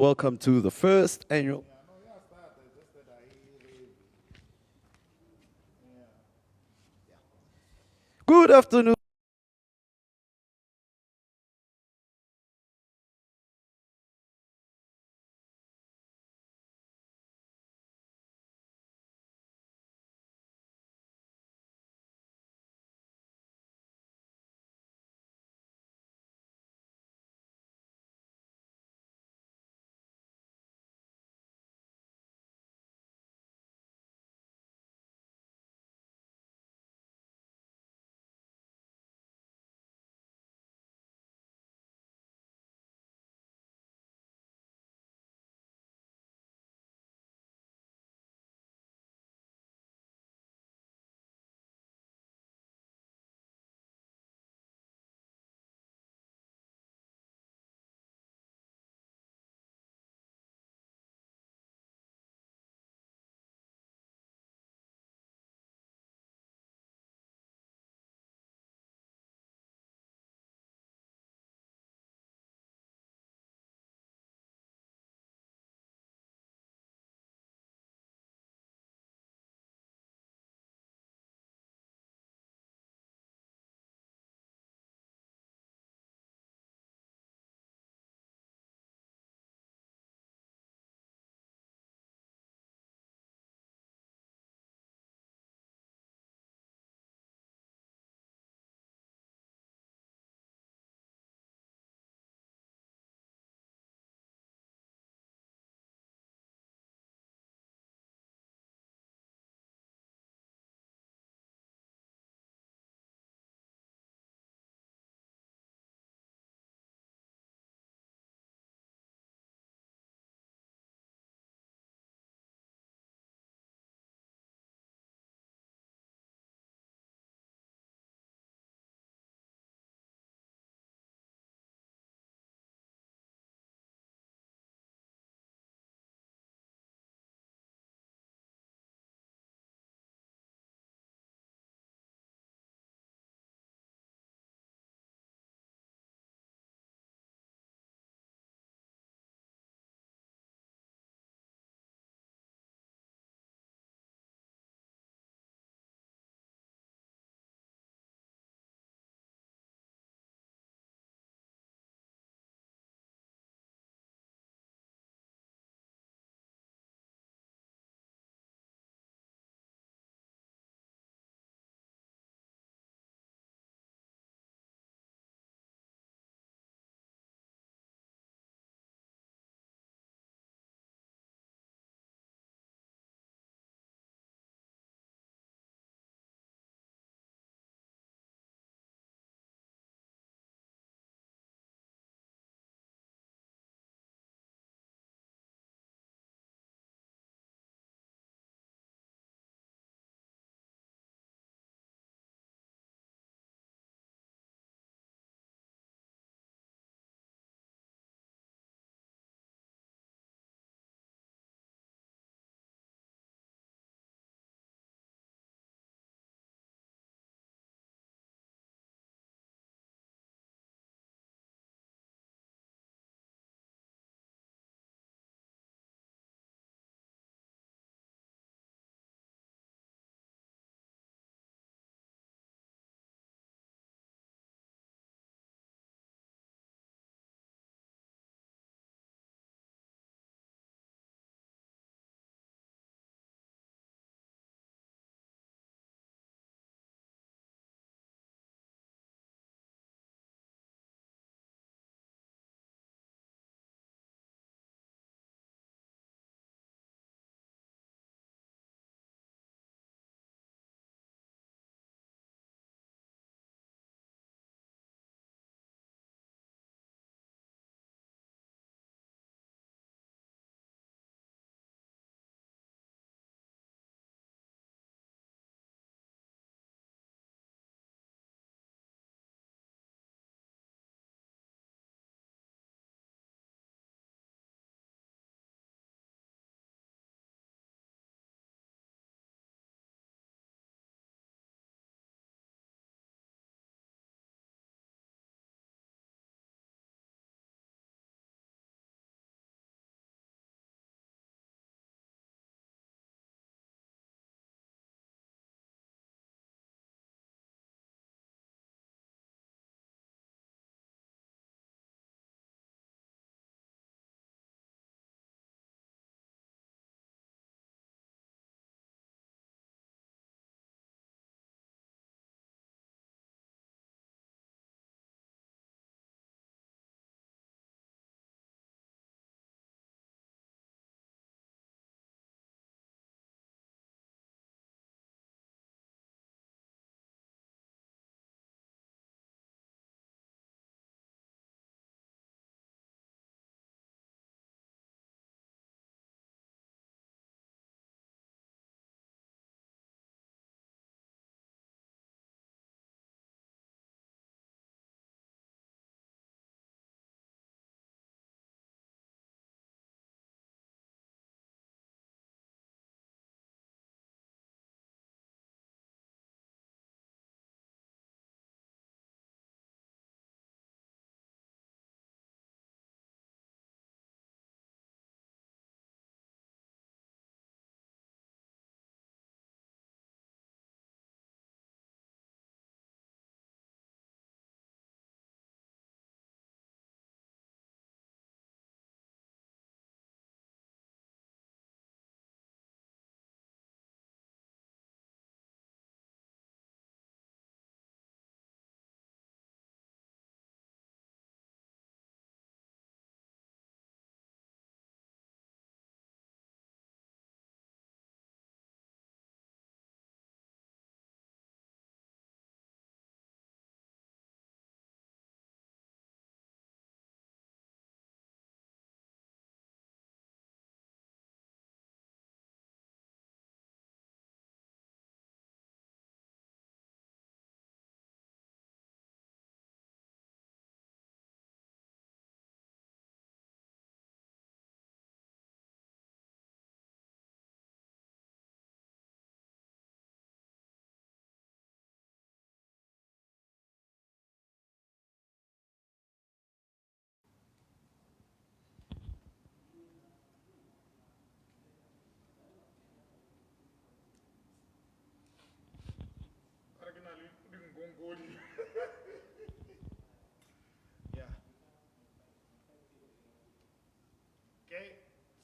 Welcome to the first annual. Good afternoon.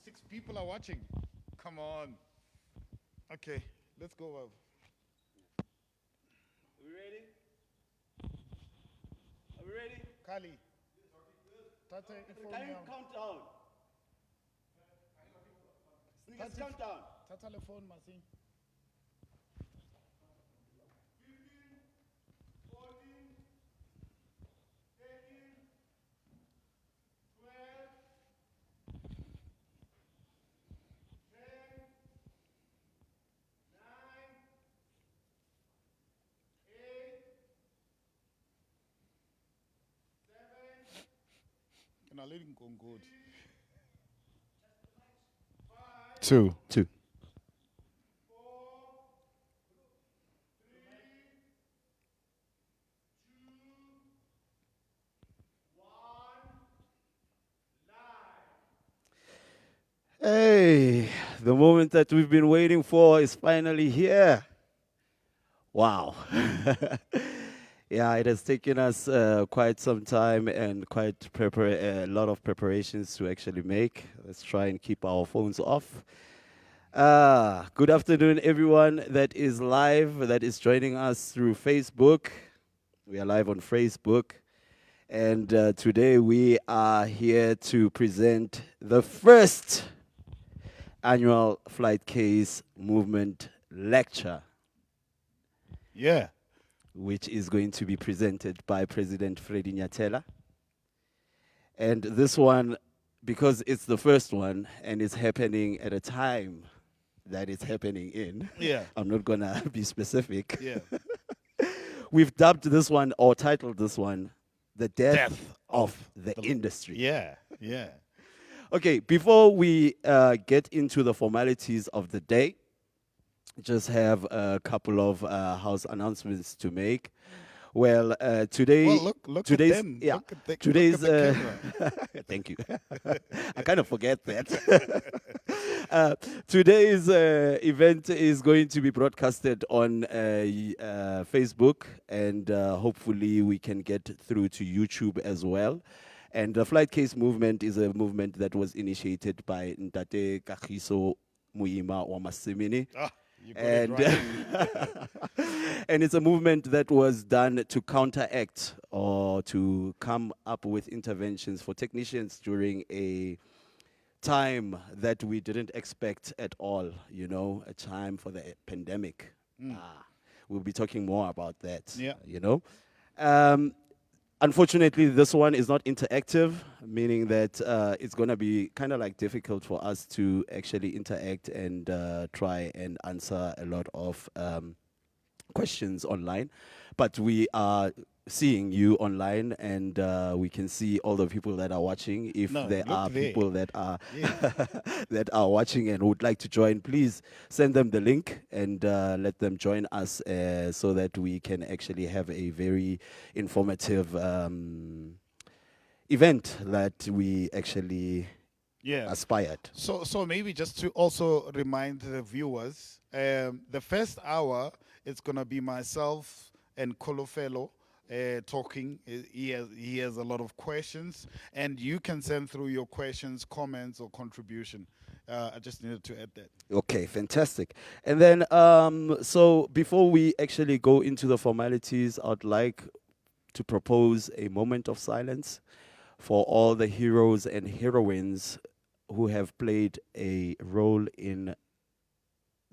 6 people are watching. Come on. Okay, let's go. Are we ready? Are we ready? Kali. Tate, Can you count down? Sneakers countdown. Tata le phone, Masi. 15, 14, 13, 12, 10, 9, 8, 7, And I let him go good. 5, Two. 4, 3, 2, 1, live. Hey, the moment that we've been waiting for is finally here. Wow. Yeah, it has taken us quite some time and quite a lot of preparations to actually make. Let's try and keep our phones off. Good afternoon, everyone that is live, that is joining us through Facebook. We are live on Facebook. And today we are here to present the first annual Flightcase Movement Lecture, Yeah. which is going to be presented by President Freddy Nyathela. And this one, because it's the first one and it's happening at a time that it's happening in, Yeah. I'm not going to be specific. Yeah. We've dubbed this one or titled this one, The Death, Death of the Industry. Yeah. Yeah. Okay, before we get into the formalities of the day, just have a couple of house announcements to make. Well, today, Well, look today's at them. yeah, Look at the, today's look at the camera. thank you. I kind of forget that. Today's event is going to be broadcasted on Facebook, and hopefully we can get through to YouTube as well. And the Flightcase movement is a movement that was initiated by Ntate Kagiso Muima Wamasimini. You got it And, right. and it's a movement that was done to counteract or to come up with interventions for technicians during a time that we didn't expect at all, you know, a time for the pandemic. We'll be talking more about that, Yeah. you know. Unfortunately, this one is not interactive, meaning that it's going to be kind of like difficult for us to actually interact and try and answer a lot of questions online. But we are seeing you online, and we can see all the people that are watching. If No, there look are there. people that are Yeah. that are watching and would like to join, please send them the link and let them join us so that we can actually have a very informative event that we actually Yeah. aspired. So maybe just to also remind the viewers, the first hour it's gonna be myself and Kolofelo talking. He has a lot of questions, and you can send through your questions, comments, or contribution. I just needed to add that. Okay, fantastic. And then, so before we actually go into the formalities, I'd like to propose a moment of silence for all the heroes and heroines who have played a role in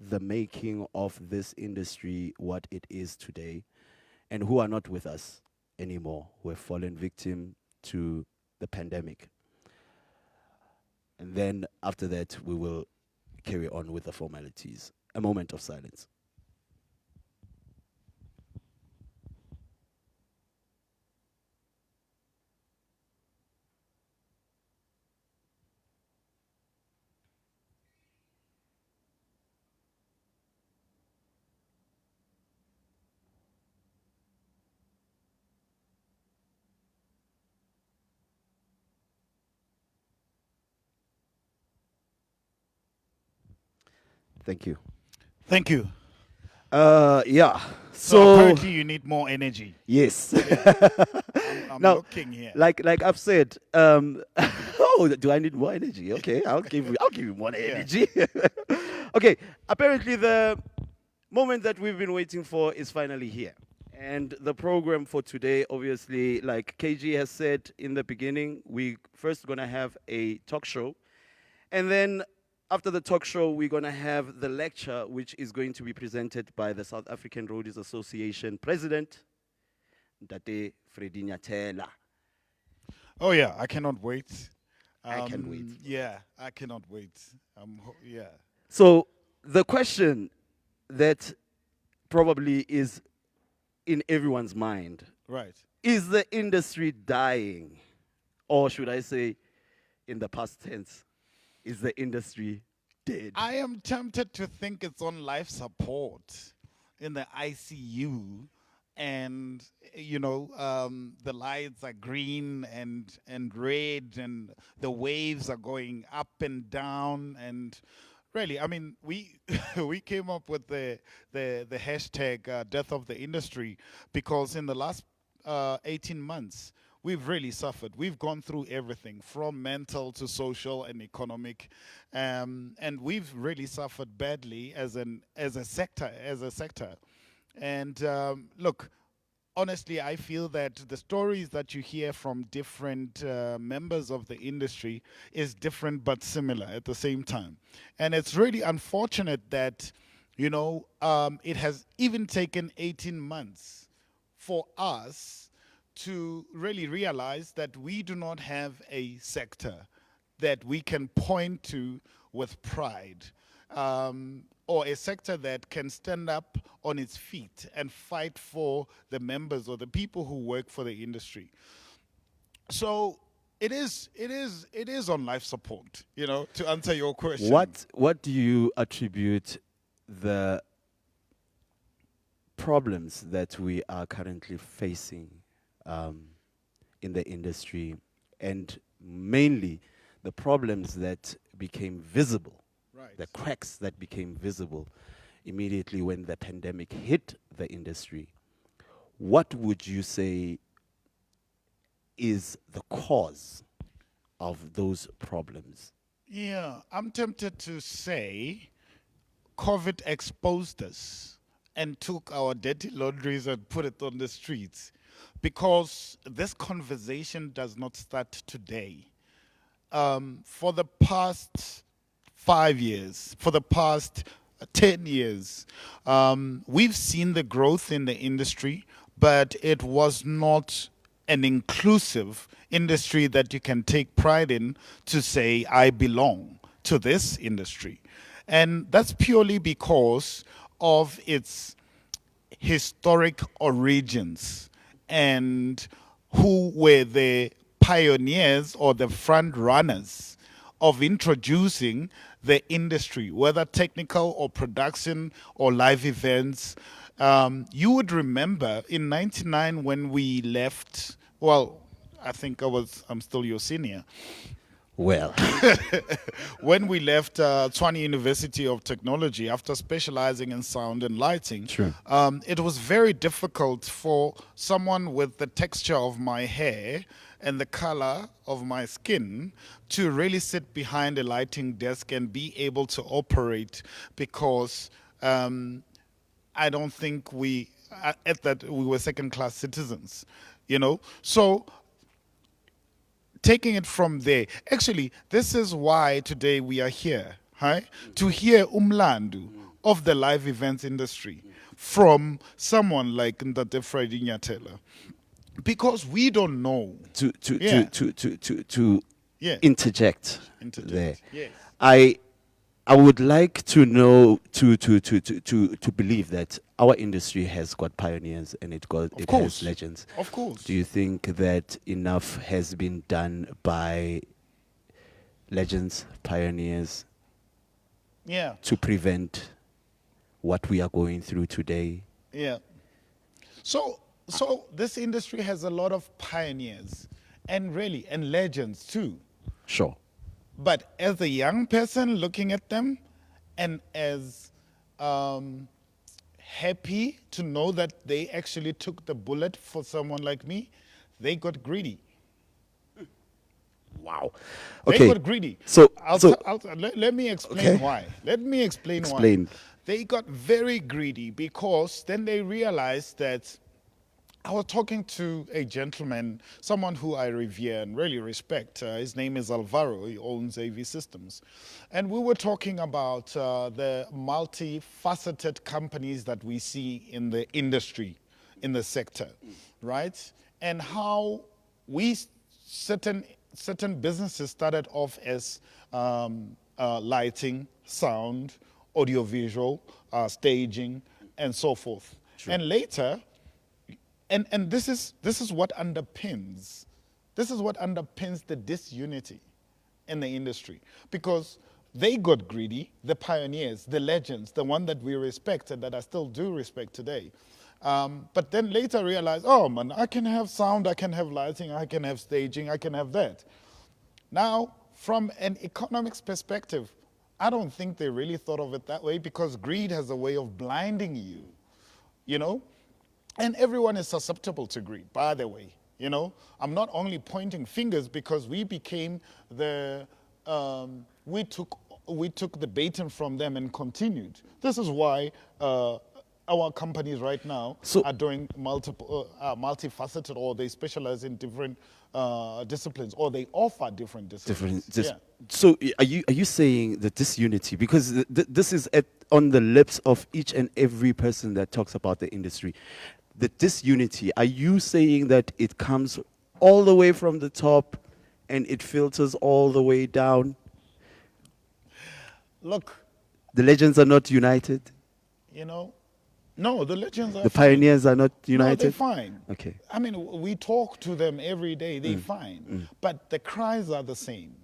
the making of this industry what it is today, and who are not with us anymore, who have fallen victim to the pandemic. And then after that, we will carry on with the formalities. A moment of silence. Thank you. Thank you. Yeah. So So apparently you need more energy. yes. I'm Now, looking here. like I've said, oh, do I need more energy? Okay, I'll give you more Yeah. energy. Okay, apparently the moment that we've been waiting for is finally here. And the program for today, obviously, like KG has said in the beginning, we first gonna have a talk show. And then after the talk show, we're gonna have the lecture, which is going to be presented by the South African Roadies Association President, Ntate Freddy Nyathela. Oh yeah, I cannot wait. I can't wait. Yeah, I cannot wait. Yeah. So the question that probably is in everyone's mind, Right. is the industry dying? Or should I say, in the past tense, is the industry dead? I am tempted to think it's on life support in the ICU, and the lights are green and red, and the waves are going up and down, and really, I mean, we we came up with the hashtag death of the industry because in the last 18 months we've really suffered. We've gone through everything from mental to social and economic, and we've really suffered badly as a sector. And look, honestly, I feel that the stories that you hear from different members of the industry is different but similar at the same time. And it's really unfortunate that, it has even taken 18 months for us to really realize that we do not have a sector that we can point to with pride, or a sector that can stand up on its feet and fight for the members or the people who work for the industry. So it is on life support, to answer your question. What do you attribute the problems that we are currently facing in the industry, and mainly the problems that became visible, Right. the cracks that became visible immediately when the pandemic hit the industry? What would you say is the cause of those problems? Yeah, I'm tempted to say COVID exposed us and took our dirty laundries and put it on the streets, because this conversation does not start today. For the past 5 years, for the past 10 years, we've seen the growth in the industry, but it was not an inclusive industry that you can take pride in to say, I belong to this industry. And that's purely because of its historic origins and who were the pioneers or the front runners of introducing the industry, whether technical or production or live events. You would remember in '99 when we left, well, I think I'm still your senior. Well, When we left Tshwane University of Technology after specializing in sound and lighting, True. it was very difficult for someone with the texture of my hair and the color of my skin to really sit behind a lighting desk and be able to operate, because I don't think at that we were second class citizens, So taking it from there, actually, this is why today we are here, right? To hear umlandu of the live events industry from someone like Ntate Freddy Nyathela, because we don't know. Yeah. To Yeah. interject, Interject. there. Yes. I would like to know to believe that our industry has got pioneers and it course. has legends. Of course. Do you think that enough has been done by legends, pioneers, Yeah. to prevent what we are going through today? Yeah. So this industry has a lot of pioneers and legends too. Sure. But as a young person looking at them, and as happy to know that they actually took the bullet for someone like me, they got greedy. Wow. They Okay. got greedy. So, Let me explain Okay. why. Let me explain Explain. why. They got very greedy because then they realized that I was talking to a gentleman, someone who I revere and really respect. His name is Alvaro. He owns AV Systems. And we were talking about the multifaceted companies that we see in the industry, in the sector, right? And how certain businesses started off as lighting, sound, audiovisual, staging, and so forth. True. And later, and this is what underpins the disunity in the industry, because they got greedy, the pioneers, the legends, the one that we respect and that I still do respect today. But then later realized, oh man, I can have sound, I can have lighting, I can have staging, I can have that. Now, from an economics perspective, I don't think they really thought of it that way, because greed has a way of blinding you, you know? And everyone is susceptible to greed, by the way. You know, I'm not only pointing fingers, because we became we took the baton from them and continued. This is why our companies right now are doing multifaceted, or they specialize in different disciplines, or they offer different disciplines. So are you saying that this unity, because this is on the lips of each and every person that talks about the industry, the disunity, are you saying that it comes all the way from the top and it filters all the way down? Look, the legends are not united? You know, no, the legends are The pioneers are not united? No, they're fine. Okay. I mean, we talk to them every day, they're fine. But the cries are the same.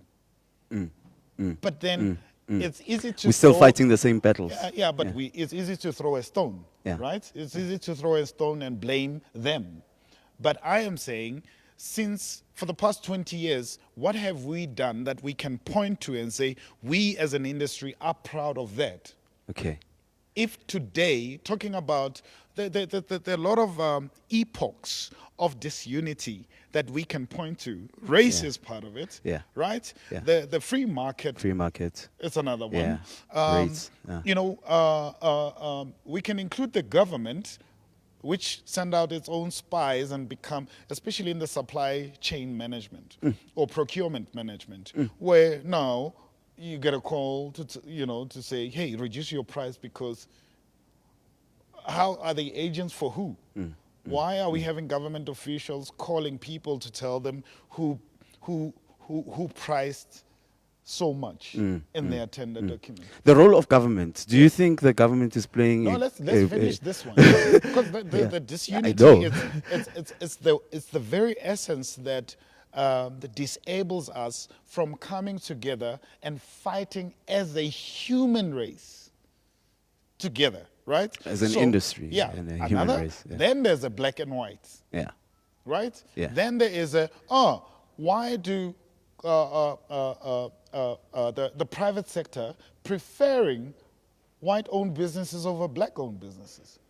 But then it's easy to We're still fighting the same battles. But it's easy to throw a stone, right? It's easy to throw a stone and blame them. But I am saying, since for the past 20 years, what have we done that we can point to and say, we as an industry are proud of that? Okay. If today, talking about, there are a lot of epochs of disunity that we can point to. Race is part of it, right? Yeah. The free market. Free market. It's another one. Rates. You know, we can include the government, which send out its own spies and become, especially in the supply chain management or procurement management, where now you get a call to say, hey, reduce your price, because how are they agents for who? Why are we having government officials calling people to tell them who priced so much in their tender document? The role of government. Do you think the government is playing? No, let's finish this one, because the disunity it's the very essence that disables us from coming together and fighting as a human race together, right? As an industry, and a human race. Yeah. Then there's a black and white. Yeah. Right? Yeah. Then there is why do the private sector preferring white-owned businesses over black-owned businesses?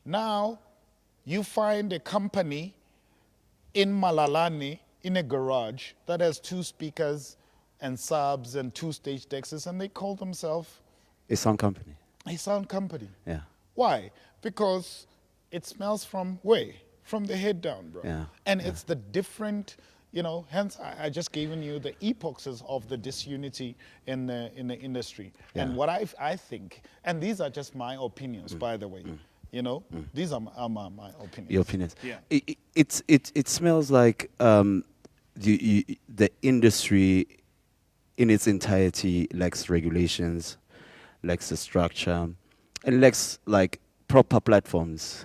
Now, you find a company in Malalani, in a garage, that has 2 speakers and subs and 2 stage decks, and they call themselves a sound company. A sound company. Yeah. Why? Because it smells from where? From the head down, bro. Yeah. And it's the different, hence I just given you the epochs of the disunity in the industry. Yeah. And what I think, and these are just my opinions, by the way. These are my opinions. Your opinions. Yeah. It smells like the industry in its entirety lacks regulations, lacks a structure, and lacks like proper platforms.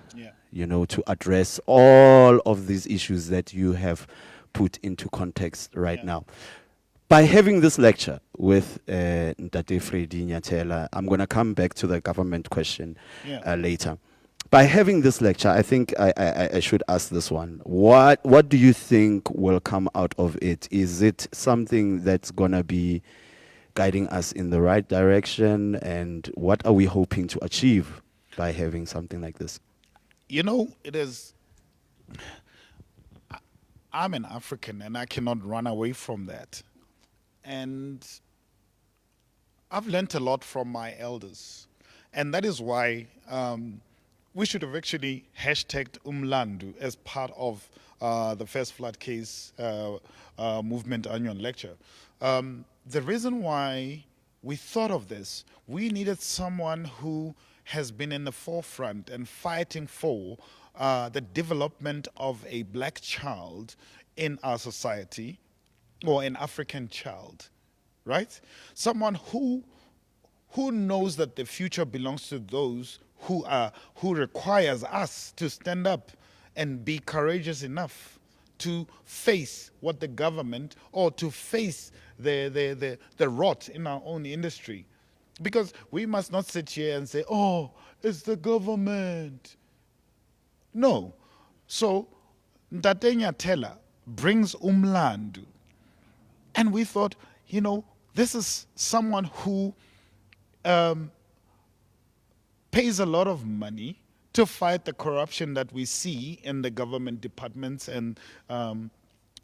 To address all of these issues that you have put into context right now. By having this lecture with Ntate Freddy, Nyathela, I'm going to come back to the government question later. By having this lecture, I think I should ask this one. What do you think will come out of it? Is it something that's going to be guiding us in the right direction? And what are we hoping to achieve by having something like this? It is, I'm an African and I cannot run away from that. And I've learnt a lot from my elders. And that is why we should have actually hashtagged Umlandu as part of the first Flightcase movement annual lecture. The reason why we thought of this, we needed someone who has been in the forefront and fighting for the development of a black child in our society, or an African child, right? Someone who knows that the future belongs to those who requires us to stand up and be courageous enough to face what the government, or to face the rot in our own industry. Because we must not sit here and say, oh, it's the government. No. So Ntate Nyathela brings Umlandu. And we thought, this is someone who pays a lot of money to fight the corruption that we see in the government departments and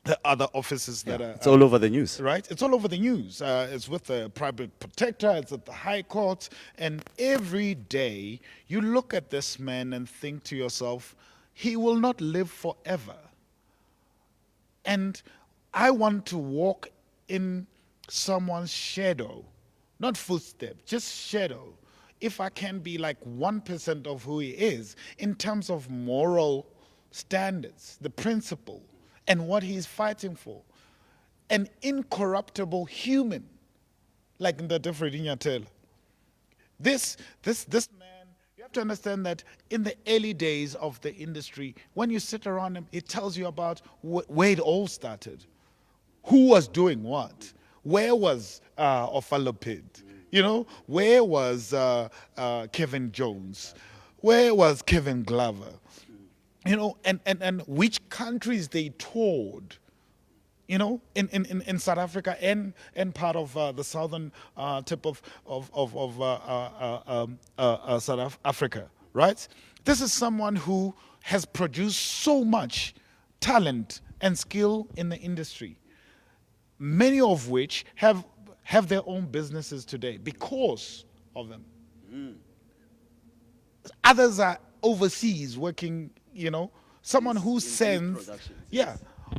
the other offices that are... It's all over the news. Right? It's all over the news. It's with the private protector, it's at the high court, and every day you look at this man and think to yourself, he will not live forever. And I want to walk in someone's shadow, not footstep, just shadow. If I can be like 1% of who he is in terms of moral standards, the principle, and what he's fighting for. An incorruptible human, like Ntate Freddy Nyathela. This man, you have to understand that in the early days of the industry, when you sit around him, it tells you about where it all started. Who was doing what? Where was Ophalopid? Where was Kevin Jones? Where was Kevin Glover? And which countries they toured, in South Africa and part of the southern tip of South Africa, right? This is someone who has produced so much talent and skill in the industry, many of which have their own businesses today because of him. Others are overseas working, someone who sends,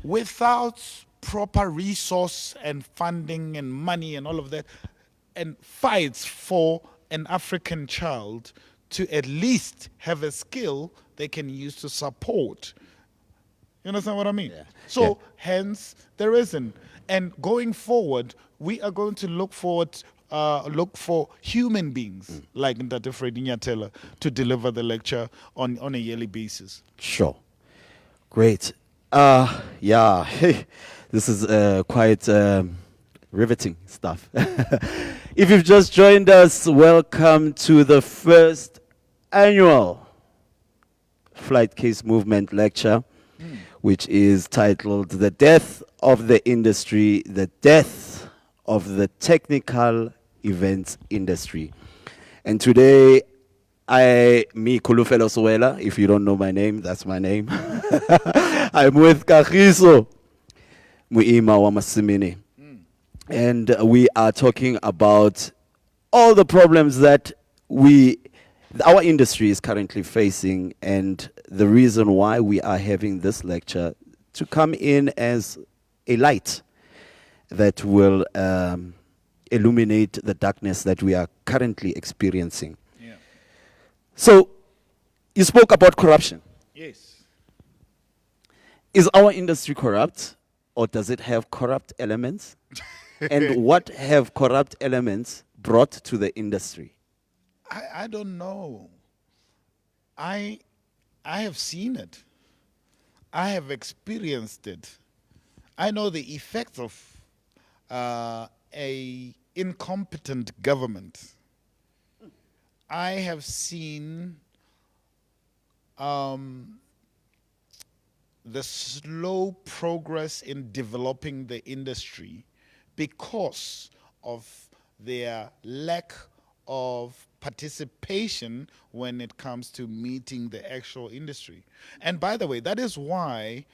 without proper resource and funding and money and all of that, and fights for an African child to at least have a skill they can use to support. You understand what I mean? Yeah. So, hence, there isn't. And going forward, we are going to look for human beings like Ntate Freddy Nyathela to deliver the lecture on a yearly basis. Sure. Great. This is quite riveting stuff. If you've just joined us, welcome to the first annual Flightcase Movement Lecture, which is titled The Death of the Industry, the Death of the Technical Events Industry. And today, Kulufelo Suela, if you don't know my name, that's my name. I'm with Kagiso Muima Wamasimini. And we are talking about all the problems that our industry is currently facing, and the reason why we are having this lecture to come in as a light that will illuminate the darkness that we are currently experiencing. Yeah. So, you spoke about corruption. Yes. Is our industry corrupt, or does it have corrupt elements? And what have corrupt elements brought to the industry? I don't know. I have seen it. I have experienced it. I know the effects of a incompetent government. I have seen the slow progress in developing the industry because of their lack of participation when it comes to meeting the actual industry. And by the way, that is why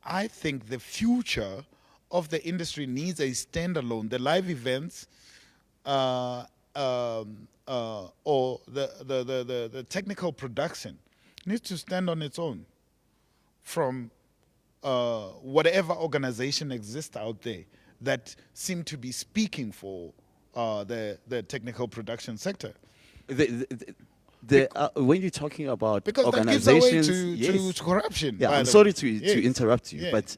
I think the future of the industry needs a standalone. The live events, or the technical production needs to stand on its own from whatever organization exists out there that seem to be speaking for the technical production sector. When you're talking about Because that gives away organizations, yes. to corruption. Yeah, by I'm the sorry way. to Yes. interrupt you, Yeah. but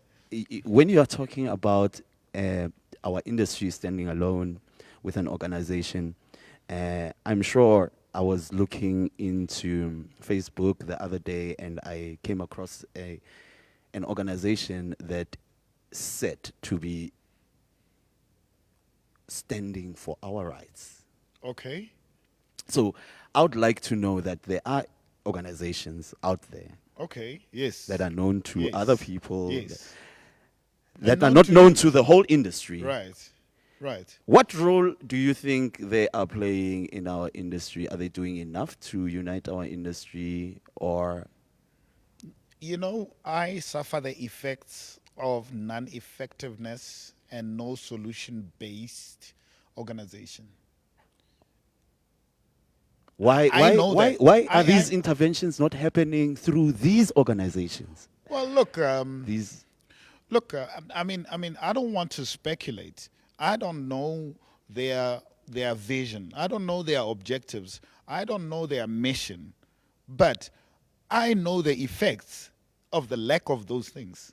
when you are talking about our industry standing alone with an organization, I'm sure I was looking into Facebook the other day and I came across an organization that said to be standing for our rights. Okay. So I would like to know that there are organizations out there Okay. Yes. that are known to Yes. other people, Yes. that And are known not to known you. to the whole industry. Right. Right. What role do you think they are playing in our industry? Are they doing enough to unite our industry, or You know, I suffer the effects of non-effectiveness and no solution-based organization. why I know that. why I- are these I- interventions not happening through these organizations? Well, look, These look. I mean, I don't want to speculate. I don't know their vision. I don't know their objectives. I don't know their mission. But I know the effects of the lack of those things,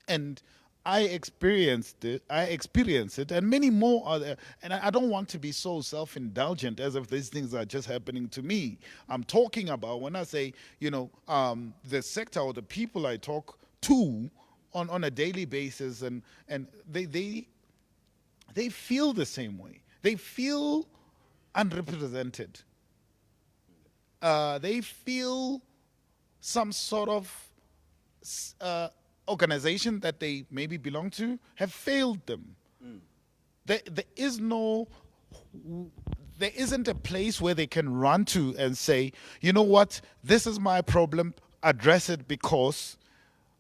and I experienced it. And many more are there. And I don't want to be so self-indulgent as if these things are just happening to me. I'm talking about, when I say, the sector or the people I talk to on a daily basis, and they feel the same way. They feel unrepresented. They feel some sort of organization that they maybe belong to have failed them. There isn't a place where they can run to and say, you know what, this is my problem, address it because.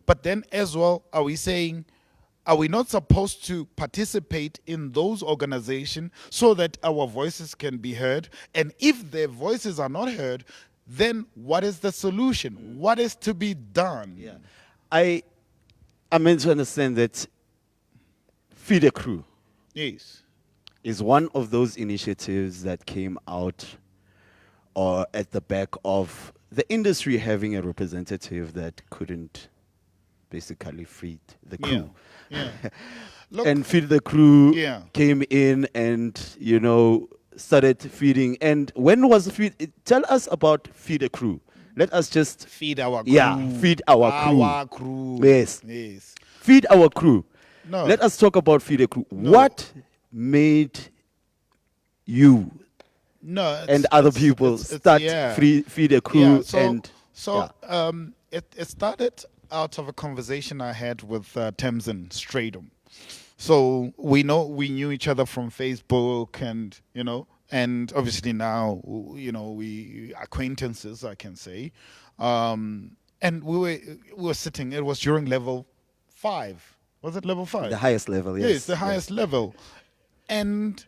But then as well, are we not supposed to participate in those organizations so that our voices can be heard? And if their voices are not heard, then what is the solution? What is to be done? Yeah. I'm meant to understand that Feed a Crew Yes. is one of those initiatives that came out or at the back of the industry having a representative that couldn't basically feed the crew. Yeah. Look, And Feed the Crew Yeah. came in and, started feeding. And when was tell us about Feed the Crew. Let us just feed our crew. Yeah, feed our crew. Our crew. Yes. Yes. feed our crew. No. Let us talk about Feed the Crew. What made you No. and other people start Feed the Crew? Yeah, it started out of a conversation I had with Tamsin Stradom. So we knew each other from Facebook, and obviously now we acquaintances, I can say. And we were sitting. It was during level 5. Was it level 5? The highest level, yes. Yes, the highest level. And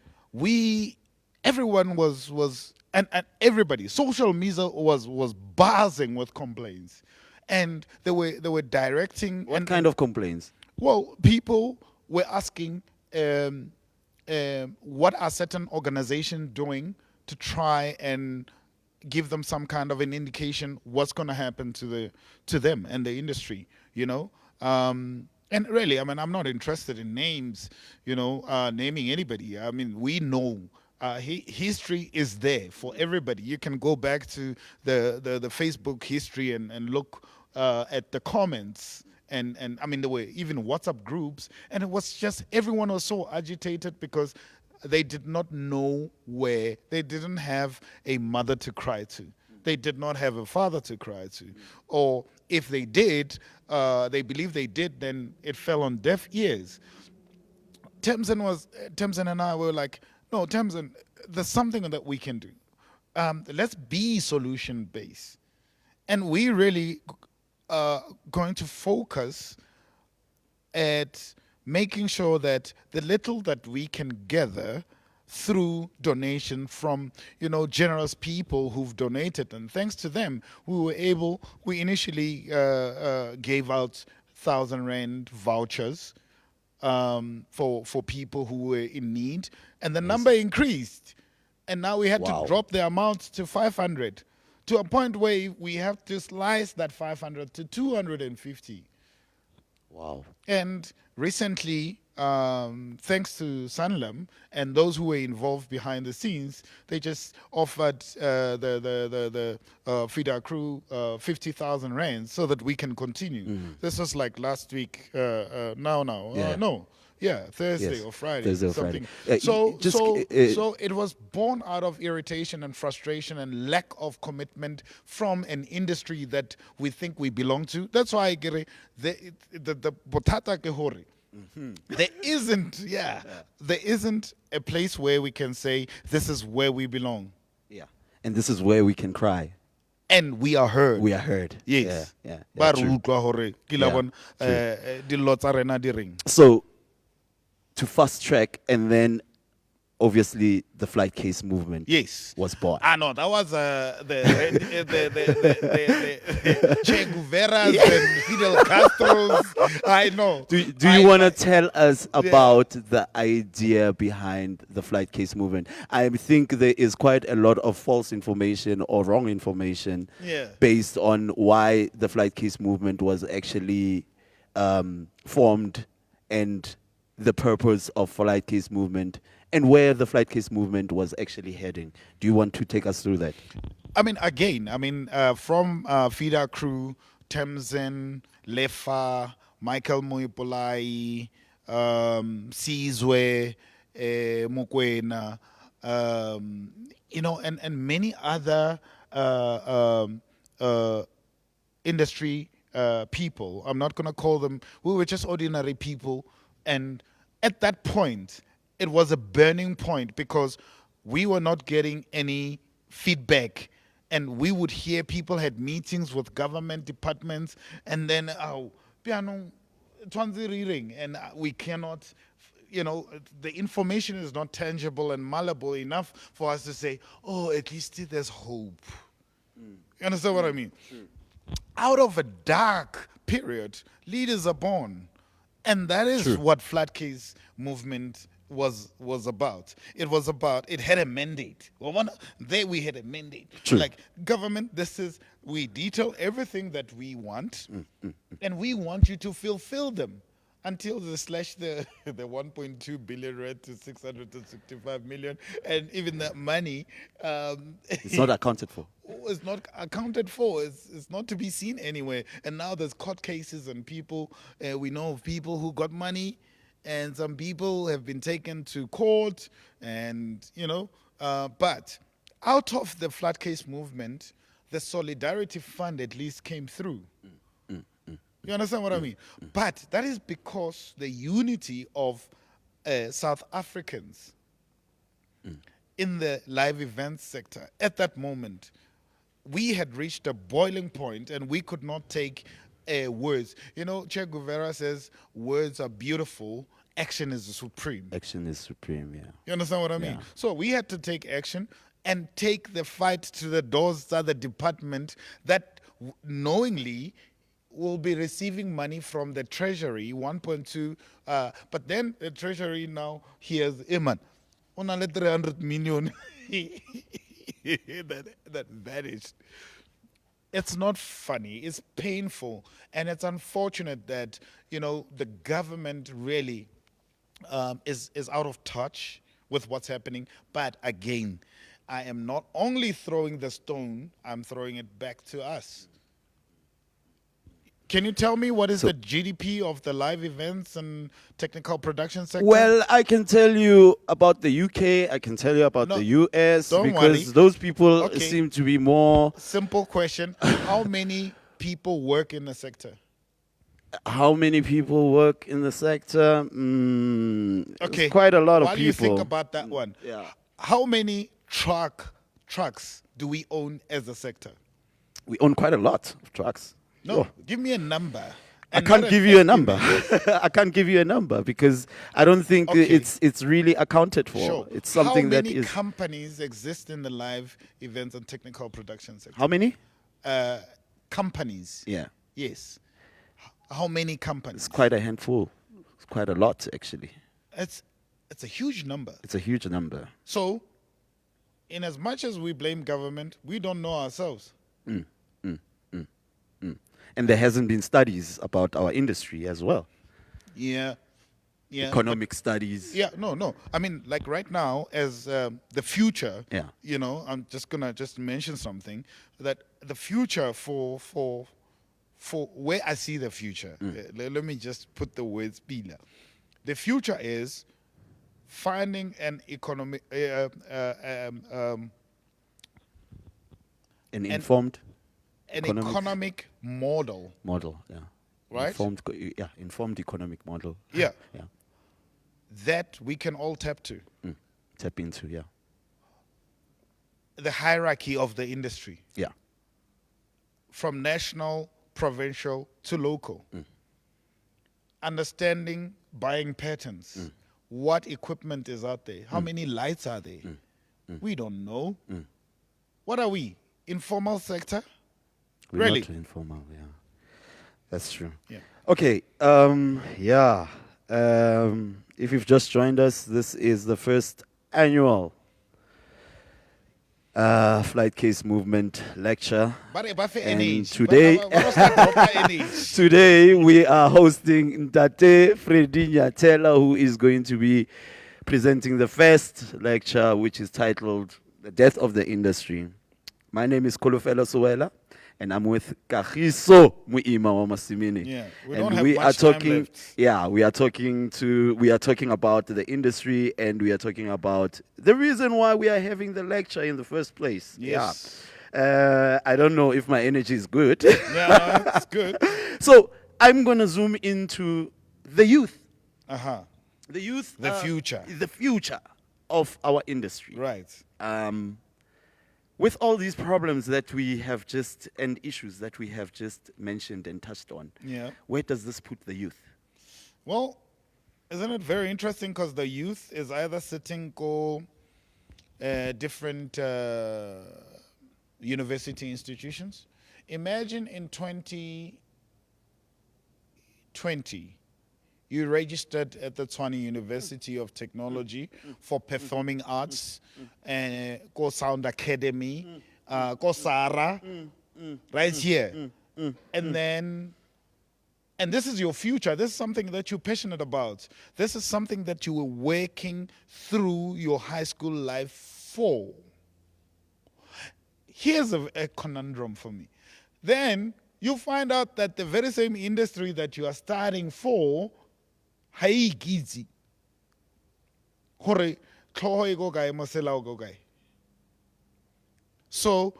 everyone was and everybody, social media was buzzing with complaints. And they were directing. What kind of complaints? Well, people were asking, what are certain organizations doing to try and give them some kind of an indication what's going to happen to them and the industry, and really, I mean, I'm not interested in names, naming anybody. I mean, we know. History is there for everybody. You can go back to the Facebook history and look at the comments and I mean, there were even WhatsApp groups, and it was just everyone was so agitated because they did not know where. They didn't have a mother to cry to. They did not have a father to cry to. Or if they did, they believed they did, then it fell on deaf ears. Tamsin and I were like, no, Tamsin, there's something that we can do. Let's be solution-based. And we really going to focus at making sure that the little that we can gather through donation from generous people who've donated, and thanks to them we initially gave out 1,000 rand vouchers for people who were in need, and the number increased, and now we had to Wow. drop the amount to 500, to a point where we have to slice that 500 to 250. Wow. And recently, thanks to Sanlam and those who were involved behind the scenes, they just offered the feeder crew 50,000 rands so that we can continue. This was like last week. Yeah. No. Yeah, Thursday Yes. or Friday, Thursday or something. Friday. So it was born out of irritation and frustration and lack of commitment from an industry that we think we belong to. That's why I get it. The botata ke hore. There isn't a place where we can say this is where we belong, Yeah. And this is where we can cry. and we are heard. We are heard. Yes. Yeah. Ba True. re utlwa hore ke la Yeah, bona, dilo tsa rena di reng. So, to fast track, and then obviously the Flightcase movement Yes. was born. No, that was the Che Guevaras and Fidel Castro's. I know. Do you want to tell us about the idea behind the Flightcase movement? I think there is quite a lot of false information or wrong information based on why the Flightcase movement was actually formed, and the purpose of Flightcase movement, and where the Flightcase movement was actually heading. Do you want to take us through that? From feeder crew, Temzen, Lefa, Michael Muipolai, Sizwe, Mukwena, and many other industry people. I'm not going to call them, we were just ordinary people. And at that point, it was a burning point because we were not getting any feedback. And we would hear people had meetings with government departments, and then, piano, twanzi reading, and we cannot, the information is not tangible and malleable enough for us to say, oh, at least there's hope. You understand what I mean? Out of a dark period, leaders are born. And that is what Flightcase movement was about. It had a mandate. There we had a mandate. Like, government, we detail everything that we want, and we want you to fulfill them until they slash the 1.2 billion rand to 665 million, and even that money it's not accounted for. It's not accounted for. It's not to be seen anywhere. And now there's court cases and people. We know of people who got money, and some people have been taken to court. And but out of the Flightcase movement, the Solidarity Fund at least came through. You understand what I mean? But that is because the unity of South Africans in the live events sector at that moment, we had reached a boiling point, and we could not take words. Che Guevara says words are beautiful, action is supreme. Action is supreme, yeah. You understand what I mean? So we had to take action and take the fight to the doors of the department that knowingly will be receiving money from the treasury, 1.2, but then the treasury now hears, hey man, only 300 million that vanished. It's not funny, it's painful, and it's unfortunate that, the government really is out of touch with what's happening. But again, I am not only throwing the stone, I'm throwing it back to us. Can you tell me what is the GDP of the live events and technical production sector? Well, I can tell you about the UK. I can tell you about the US, because those people seem to be more... Simple question. How many people work in the sector? How many people work in the sector? It's quite a lot of people. While you think about that one, how many trucks do we own as a sector? We own quite a lot of trucks. No, give me a number. I And can't not give an you a number. estimate. I can't give you a number because I don't think Okay. it's really accounted for. Sure. It's something How that many is. companies exist in the live events and technical production sector? How many? Companies. Yeah, Yes. How many companies? it's quite a handful. It's quite a lot, actually. It's a huge number. It's a huge number. So, in as much as we blame government, we don't know ourselves. And there hasn't been studies about our industry as well. Yeah. Yeah. Economic studies. Yeah, no. I mean, like right now, as the future, Yeah. you know, I'm just gonna mention something that the future for where I see the future. Let me just put the words "bila." The future is finding an economic, An informed an economic model, yeah. right? Informed economic model. Yeah, Yeah. that we can all tap to. Tap into, yeah. The hierarchy of the industry, Yeah. from national, provincial to local. Understanding buying patterns. What equipment is out there? How many lights are there? We don't know. What are we? Informal sector? We're Really? not informal, yeah. That's true. Yeah. Okay, if you've just joined us, this is the first annual Flightcase Movement lecture. And today, today we are hosting Ntate, Freddy, Nyathela, who is going to be presenting the first lecture, which is titled "The Death of the Industry." My name is Kolofelo Suwela, and I'm with Kagiso Muima Wamasimini. Yeah, we and don't have we much are time talking. left. Yeah, we are talking about the industry, and we are talking about the reason why we are having the lecture in the first place. Yes. Yeah. I don't know if my energy is good. Yeah, it's good. So I'm gonna zoom into the youth. The youth. The future. The future of our industry. Right. With all these problems that we have just, and issues that we have just mentioned and touched on, Yeah. where does this put the youth? Well, isn't it very interesting because the youth is either sitting go different university institutions. Imagine in 2020, you registered at the Tshwane University of Technology for Performing Arts, go Sound Academy, go SARA, right here. And this is your future. This is something that you're passionate about. This is something that you were working through your high school life for. Here's a conundrum for me. Then you find out that the very same industry that you are starting for, haigizi. So,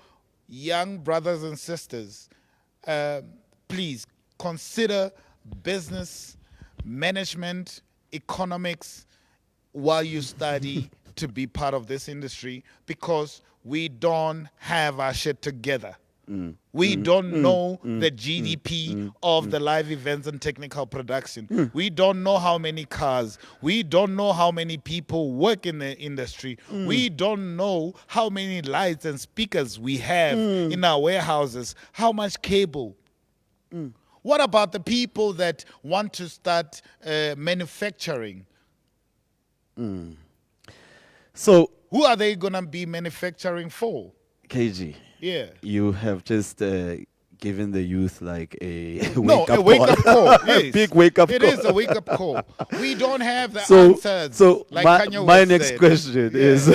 young brothers and sisters, please consider business, management, economics while you study to be part of this industry, because we don't have our shit together. We don't know the GDP of the live events and technical production. We don't know how many cars. We don't know how many people work in the industry. We don't know how many lights and speakers we have in our warehouses, how much cable. What about the people that want to start manufacturing? So, who are they going to be manufacturing for? KG. Yeah. You have just given the youth like a wake-up call. Yes. Big wake-up call. It is a wake-up call. We don't have the answers. So like my next question is,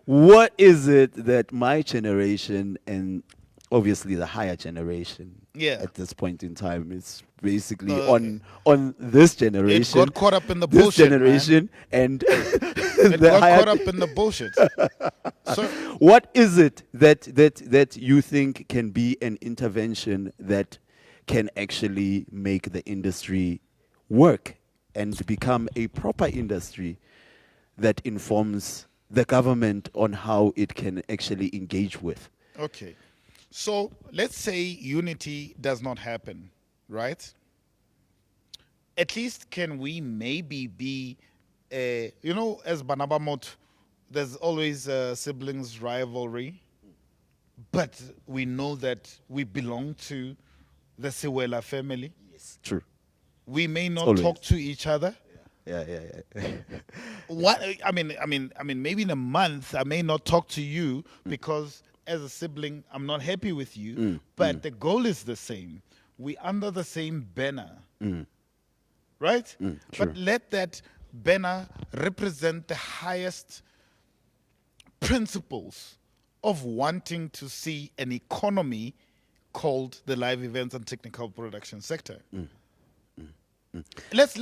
what is it that my generation and obviously the higher generation at this point in time is basically on this generation. It got caught up in the this bullshit, generation, man. And it got caught up in the bullshit. So, what is it that you think can be an intervention that can actually make the industry work and become a proper industry that informs the government on how it can actually engage with? Okay. So let's say unity does not happen, right? at least can we maybe be, as Banabamot, there's always siblings rivalry, but we know that we belong to the Sewela family. Yes, true. We may not Always. talk to each other. Yeah. What maybe in a month I may not talk to you because as a sibling I'm not happy with you, but the goal is the same. We under the same banner, right? True. But let that banner represent the highest principles of wanting to see an economy called the live events and technical production sector. Let's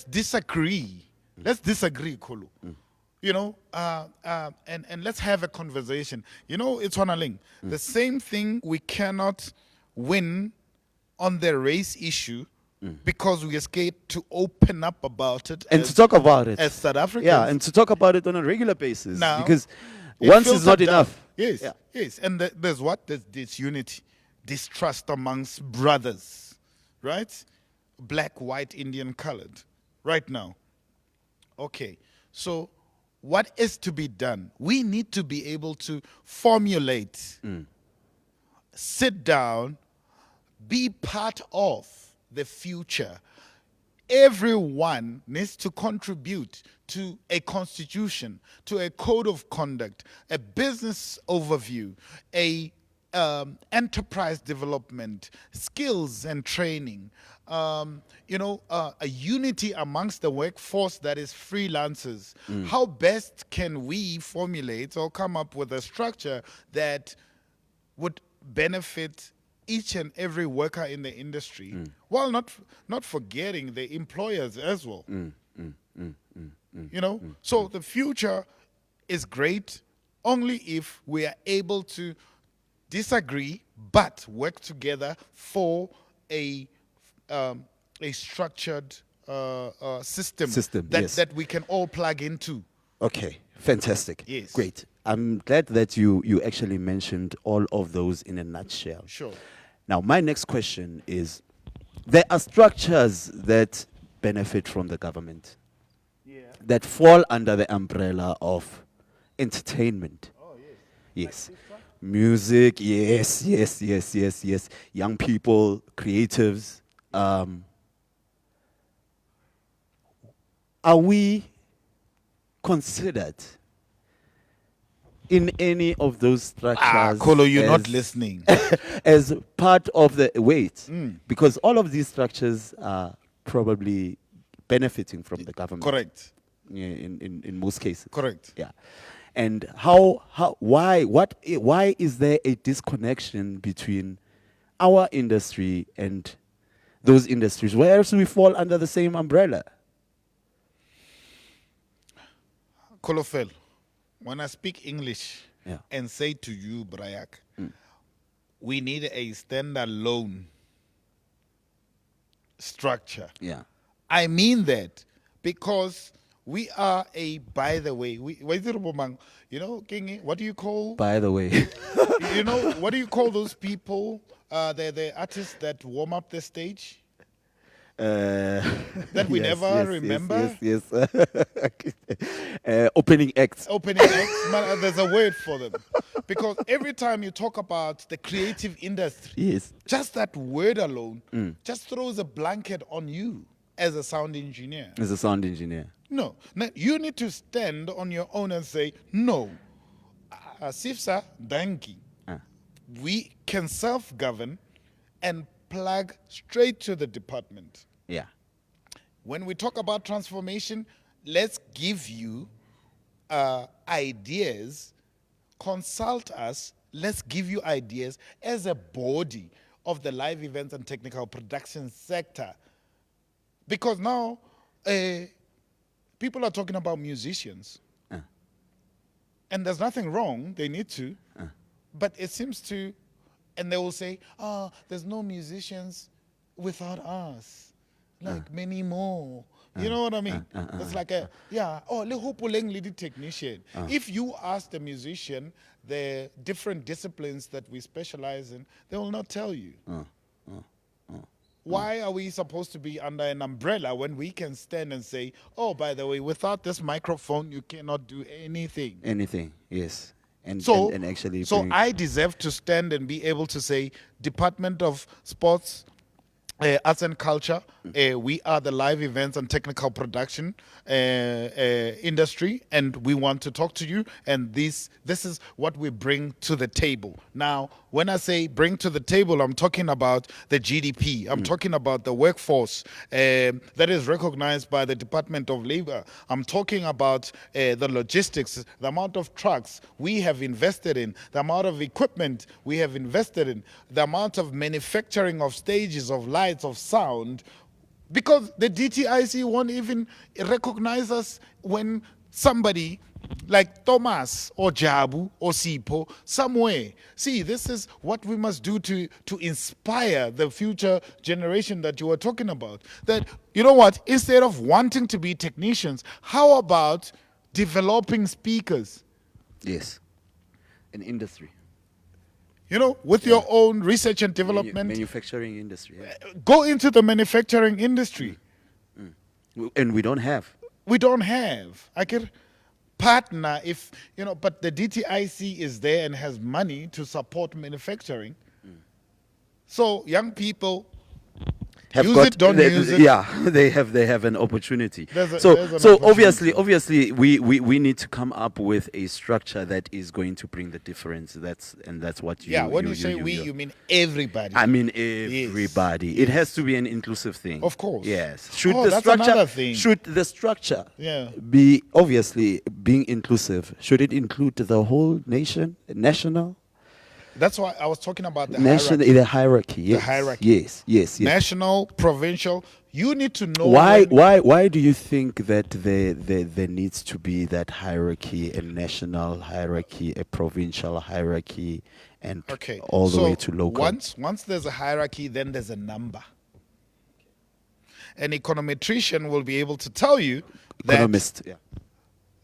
disagree. Let's disagree, Kulu. And let's have a conversation. It's one link. The same thing we cannot win on the race issue because we are scared to open up about it And to talk about it. as South Africans. Yeah, and to talk about it on a regular basis. Now, because it once is filtered not down. enough. Yes, Yeah. yes. And there's what? There's disunity, distrust amongst brothers, right? Black, white, Indian, colored, right now. Okay, so what is to be done? We need to be able to formulate, sit down, be part of the future. Everyone needs to contribute to a constitution, to a code of conduct, a business overview, a enterprise development, skills and training, a unity amongst the workforce that is freelancers. How best can we formulate or come up with a structure that would benefit each and every worker in the industry, while not forgetting the employers as well. So the future is great only if we are able to disagree but work together for a structured system, yes. that we can all plug into. Okay, fantastic. Yes. Great. I'm glad that you actually mentioned all of those in a nutshell. Sure. Now, my next question is, there are structures that benefit from the government, that fall under the umbrella of entertainment. Oh, yes. Yes. Music, yes. Young people, creatives. Are we considered in any of those structures? Kolo, you're not as- listening. as part of the weight, because all of these structures are probably benefiting from the government. Correct. Yeah, in most cases. Correct. Yeah. And why is there a disconnection between our industry and those industries? Where else do we fall under the same umbrella? Kolofel, when I speak English Yeah. and say to you, Brayak, we need a standalone structure. Yeah. I mean that because we are by the way, Kingi, what do you call, By the way. what do you call those people, the artists that warm up the stage? That we never remember? Yes. Opening acts. Opening acts, man, there's a word for them. Because every time you talk about the creative industry, Yes. just that word alone just throws a blanket on you as a sound engineer. As a sound engineer. No, you need to stand on your own and say, no, Sifsa Danki, we can self-govern and plug straight to the department. Yeah. When we talk about transformation, let's give you ideas, consult us, let's give you ideas as a body of the live events and technical production sector. Because now, people are talking about musicians. And there's nothing wrong, they need to. But it seems to, and they will say, there's no musicians without us. Like many more. You know what I mean? It's like le hopoleng le technician. If you ask the musician the different disciplines that we specialize in, they will not tell you. Why are we supposed to be under an umbrella when we can stand and say, oh, by the way, without this microphone, you cannot do anything? Anything, yes. So, And actually so bring, I deserve to stand and be able to say, Department of Sports, Arts and Culture, we are the live events and technical production industry, and we want to talk to you. And this is what we bring to the table. Now, when I say bring to the table, I'm talking about the GDP. I'm talking about the workforce that is recognized by the Department of Labor. I'm talking about the logistics, the amount of trucks we have invested in, the amount of equipment we have invested in, the amount of manufacturing of stages, of lights, of sound, because the DTIC won't even recognize us when somebody like Thomas or Jabu or Sipho somewhere. See, this is what we must do to inspire the future generation that you were talking about. That, you know what, instead of wanting to be technicians, how about developing speakers? yes, an industry. You know, with your own research and development. Manufacturing industry. Yeah. Go into the manufacturing industry. And we don't have. We don't have. I could partner if, you know, but the DTIC is there and has money to support manufacturing. So young people use it, don't use it. Yeah, they have an opportunity. There's an So opportunity. obviously we need to come up with a structure that is going to bring the difference. That's what you. Yeah, when you say we, you mean everybody. I mean everybody. Yes. It has to be an inclusive thing. Of course. Yes. That's another thing. Should the structure Yeah. be obviously being inclusive? Should it include the whole nation, national? That's why I was talking about the National, hierarchy. the hierarchy, yes. The hierarchy. Yes. National, provincial. You need to know Why do you think that there needs to be that hierarchy, a national hierarchy, a provincial hierarchy, and all the way to local? Once there's a hierarchy, then there's a number. An econometrician will be able to tell you Economist, that.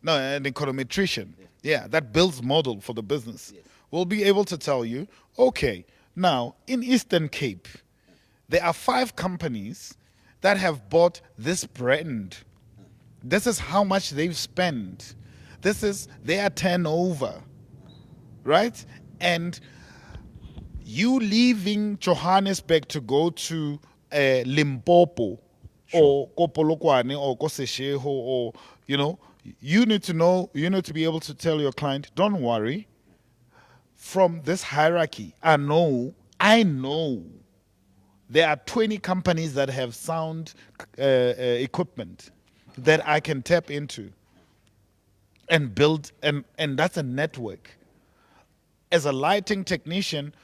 No, an econometrician. Yeah, that builds model for the business. Yes. Will be able to tell you, okay, now in Eastern Cape, there are 5 companies that have bought this brand. This is how much they've spent. This is their turnover, right? And you leaving Johannesburg to go to Limpopo or Kopolokwane or Kosesheho, or, you know, you need to be able to tell your client, don't worry. From this hierarchy, I know there are 20 companies that have sound equipment that I can tap into and build, and that's a network. As a lighting technician,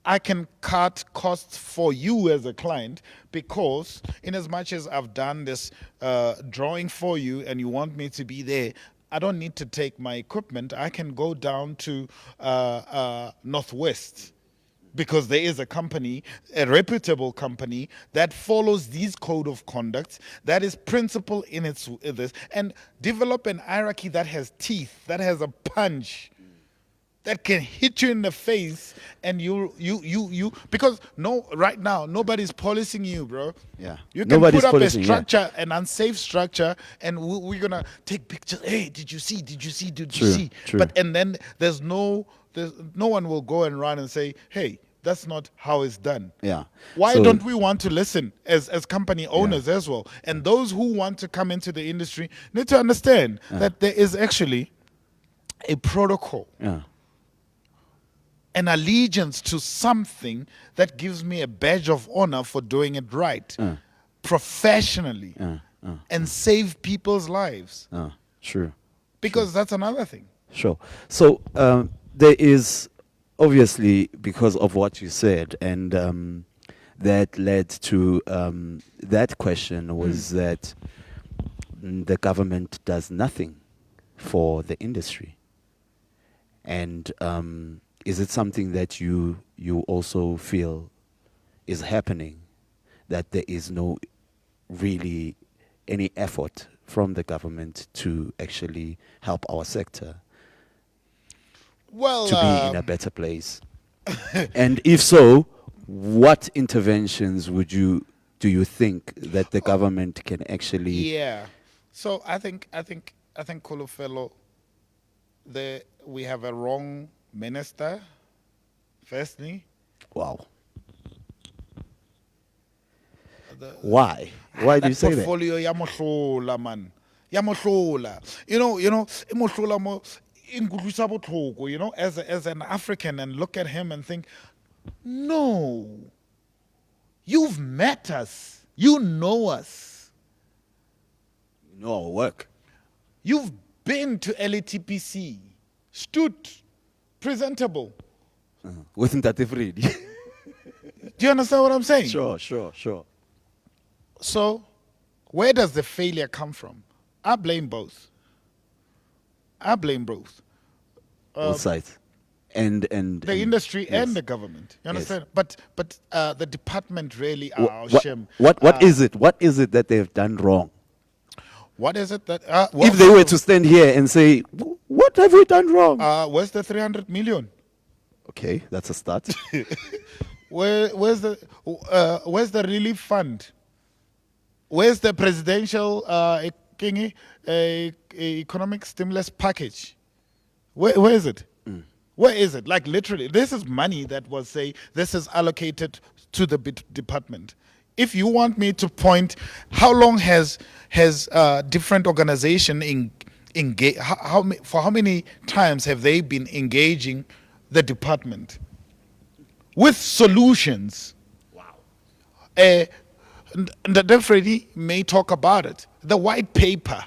I can cut costs for you as a client, because in as much as I've done this drawing for you and you want me to be there, I don't need to take my equipment. I can go down to Northwest, because there is a company, a reputable company, that follows these code of conduct, that is principled in this, and develop an hierarchy that has teeth, that has a punch, that can hit you in the face, and you because right now nobody's policing you, bro. Yeah, you can put up a structure, yeah. an unsafe structure, and we're gonna take pictures. Hey, did you see? True. But and then there's no one will go and run and say, hey, that's not how it's done. Yeah. Why don't we want to listen as company owners as well? And those who want to come into the industry need to understand that there is actually a protocol. Yeah. An allegiance to something that gives me a badge of honor for doing it right, professionally, and save people's lives. Sure. Because that's another thing. Sure. So there is, obviously, because of what you said, and that led to that question was that the government does nothing for the industry. And is it something that you also feel is happening, that there is no really any effort from the government to actually help our sector to be in a better place? And if so, what interventions do you think that the government can actually? Yeah. So I think Kolofelo, we have a wrong minister. Firstly, Wow. the, Why? Why do you that say that? portfolio ya mohlola man, ya mohlola. You know, e mohlola mo inkutlwisa botlhoko, you know, as an African, and look at him and think, no, you've met us, you know us, You know our work. you've been to LATPC, stood presentable. With Ntate Freddy. Do you understand what I'm saying? Sure. So, where does the failure come from? I blame both. Both sides. And The industry yes. and the government. You Yes. understand? But the department really are our What, shame. what is it? What is it that they've done wrong? What is it that If they were to stand here and say, what have we done wrong? where's the 300 million? Okay, that's a start. Where's the relief fund? Where's the presidential economic stimulus package? Where is it? Where is it? Like literally, this is money that was this is allocated to the department. If you want me to point, how long has different organization engage? For how many times have they been engaging the department with solutions? Wow. The Freddy may talk about it. The white paper.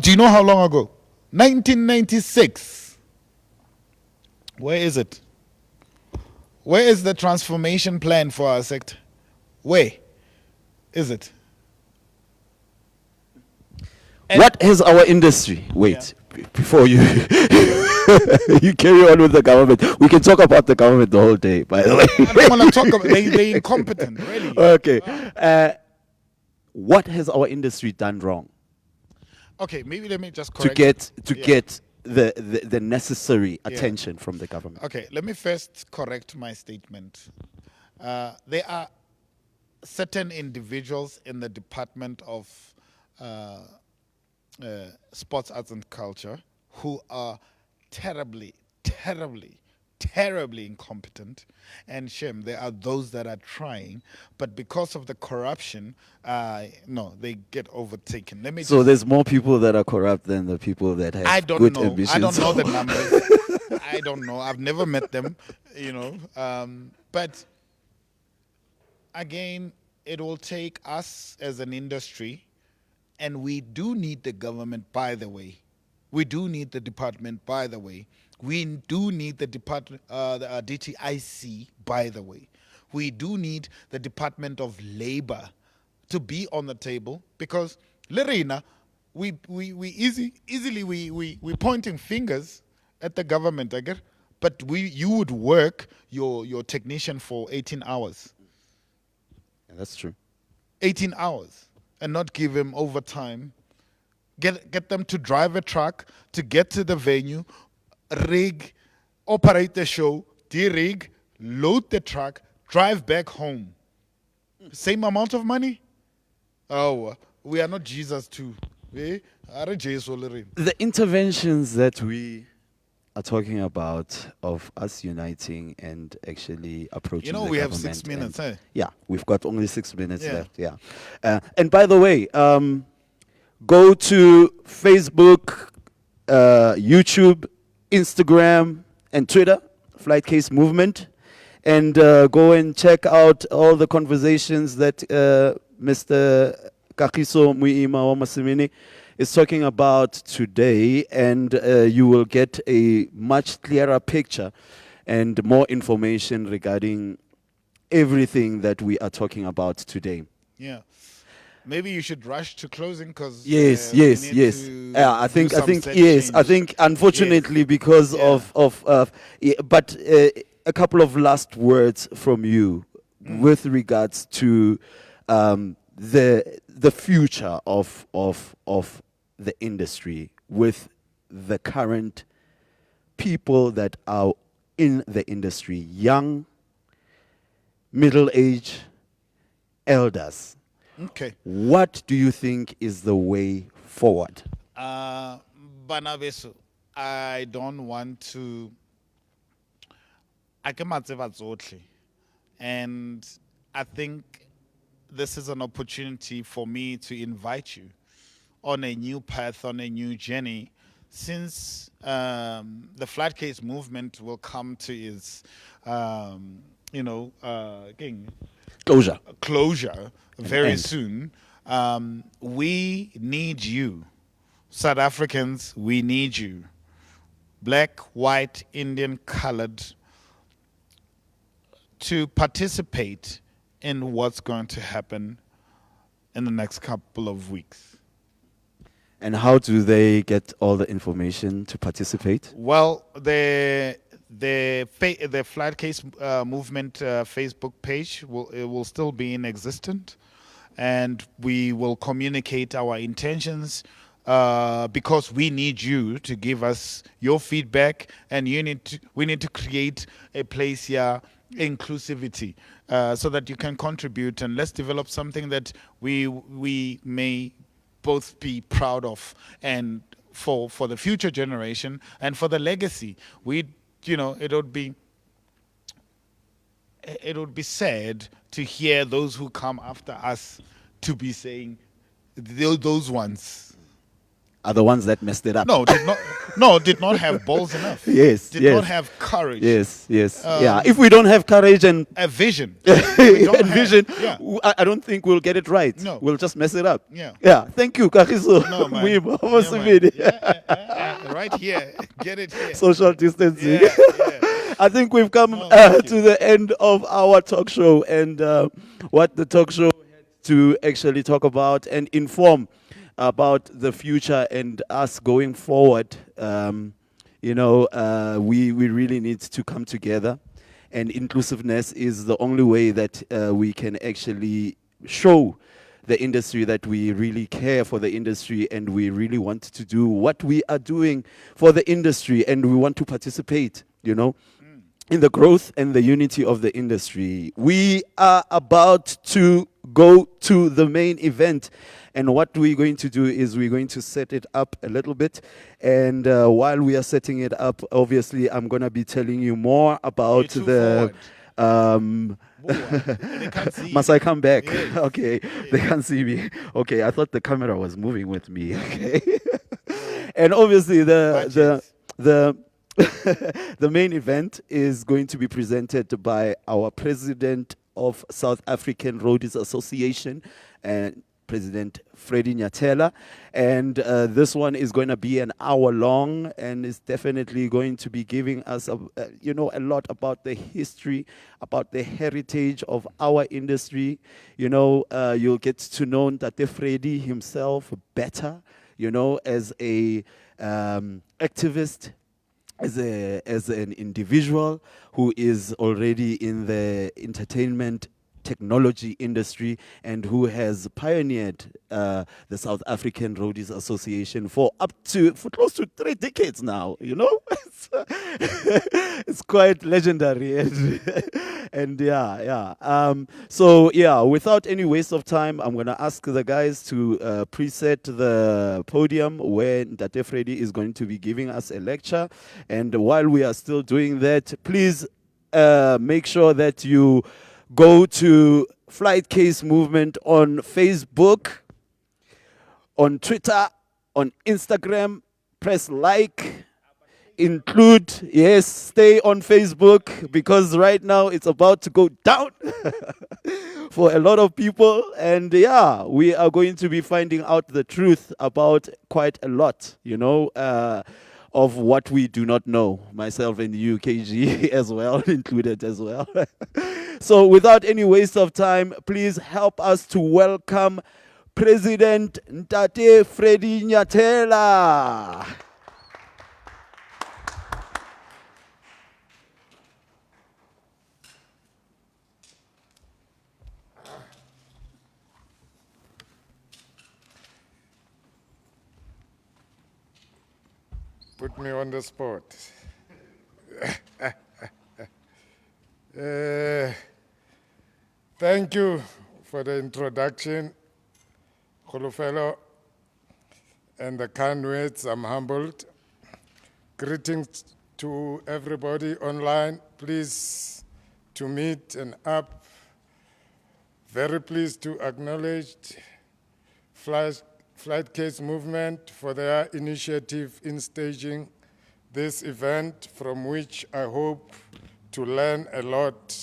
Do you know how long ago? 1996. Where is it? Where is the transformation plan for our sector? Where is it? What has our industry? Wait, before you you carry on with the government. We can talk about the government the whole day, by the way. I don't want to talk about they're incompetent, really. Okay. What has our industry done wrong Okay, maybe let me just to correct. get the necessary attention from the government? Okay, let me first correct my statement. There are certain individuals in the Department of Sports, Arts and Culture who are terribly incompetent, and shame. There are those that are trying, but because of the corruption, no, they get overtaken. So there's more people that are corrupt than the people that have good ambitions. I don't know the numbers. I don't know. I've never met them, but again, it will take us as an industry, and we do need the government, by the way. We do need the department, by the way. We do need the department, the DTIC, by the way. We do need the Department of Labor to be on the table, because Lerena, we pointing fingers at the government, but you would work your technician for 18 hours. Yeah, that's true. 18 hours and not give him overtime. Get them to drive a truck to get to the venue, rig, operate the show, de-rig, load the truck, drive back home. Same amount of money? Oh, we are not Jesus too. The interventions that we are talking about of us uniting and actually approaching the we have government 6 minutes, and- eh? Yeah, we've got only 6 minutes Yeah. left, yeah. And by the way, go to Facebook, YouTube, Instagram, and Twitter, Flightcase Movement, and go and check out all the conversations that Mr. Kagiso Muima Wamasimini is talking about today, and you will get a much clearer picture and more information regarding everything that we are talking about today. Yeah. Maybe you should rush to closing because Yes. I think yes. I think unfortunately because but a couple of last words from you with regards to the future of the industry with the current people that are in the industry, young middle-aged elders. Okay. What do you think is the way forward? Banabeso, I don't want to. I can and I think this is an opportunity for me to invite you on a new path, on a new journey, since the Flightcase movement will come to its, again, Closure. closure very end. soon. We need you, South Africans. We need you, black, white, Indian, colored, to participate in what's going to happen in the next couple of weeks. And how do they get all the information to participate? Well, the Flightcase movement Facebook page will still be in existence, and we will communicate our intentions because we need you to give us your feedback, and we need to create a place here, inclusivity, so that you can contribute, and let's develop something that we may both be proud of, and for the future generation and for the legacy. It would be sad to hear those who come after us to be saying those ones. Are the ones that messed it up? Did not have balls enough. Yes, Did yes. not have courage. Yes. Yeah. If we don't have courage and A vision. vision, Yeah. I don't think we'll get it right. No. We'll just mess it up. Yeah. Yeah. Thank you, Kagiso. No, man. Muibo. Yeah, Almost man. immediate. Yeah, right here. Get it here. Social distancing. Yeah. I think we've come thank to the end of our talk show, and what the talk show had to actually talk about and inform about the future and us going forward. We really need to come together, and inclusiveness is the only way that we can actually show the industry that we really care for the industry, and we really want to do what we are doing for the industry, and we want to participate, in the growth and the unity of the industry. We are about to go to the main event, and what we're going to do is we're going to set it up a little bit, and while we are setting it up, obviously I'm going to be telling you more about the They can't see must you. I come back? Yes. Okay, they can't see me. Okay, I thought the camera was moving with me. Okay, and obviously the the main event is going to be presented by our president of South African Roadies Association, and President Freddy Nyathela, and this one is going to be an hour long, and is definitely going to be giving us a lot about the history, about the heritage of our industry. You'll get to know Ntate Freddy himself better, as a activist, as an individual who is already in the entertainment technology industry, and who has pioneered the South African Roadies Association for close to 3 decades now. It's quite legendary, and without any waste of time, I'm gonna ask the guys to preset the podium where Ntate Freddy is going to be giving us a lecture. And while we are still doing that, please make sure that you go to Flightcase Movement on Facebook, on Twitter, on Instagram. Press like, stay on Facebook, because right now it's about to go down for a lot of people. And we are going to be finding out the truth about quite a lot, of what we do not know, myself and UKG as well, included as well. So without any waste of time, please help us to welcome President Ntate Freddy Nyathela. Put me on the spot. Thank you for the introduction, Khulufelo, and the kind words. I'm humbled. Greetings to everybody online. Pleased to meet and up. Very pleased to acknowledge Flightcase movement for their initiative in staging this event, from which I hope to learn a lot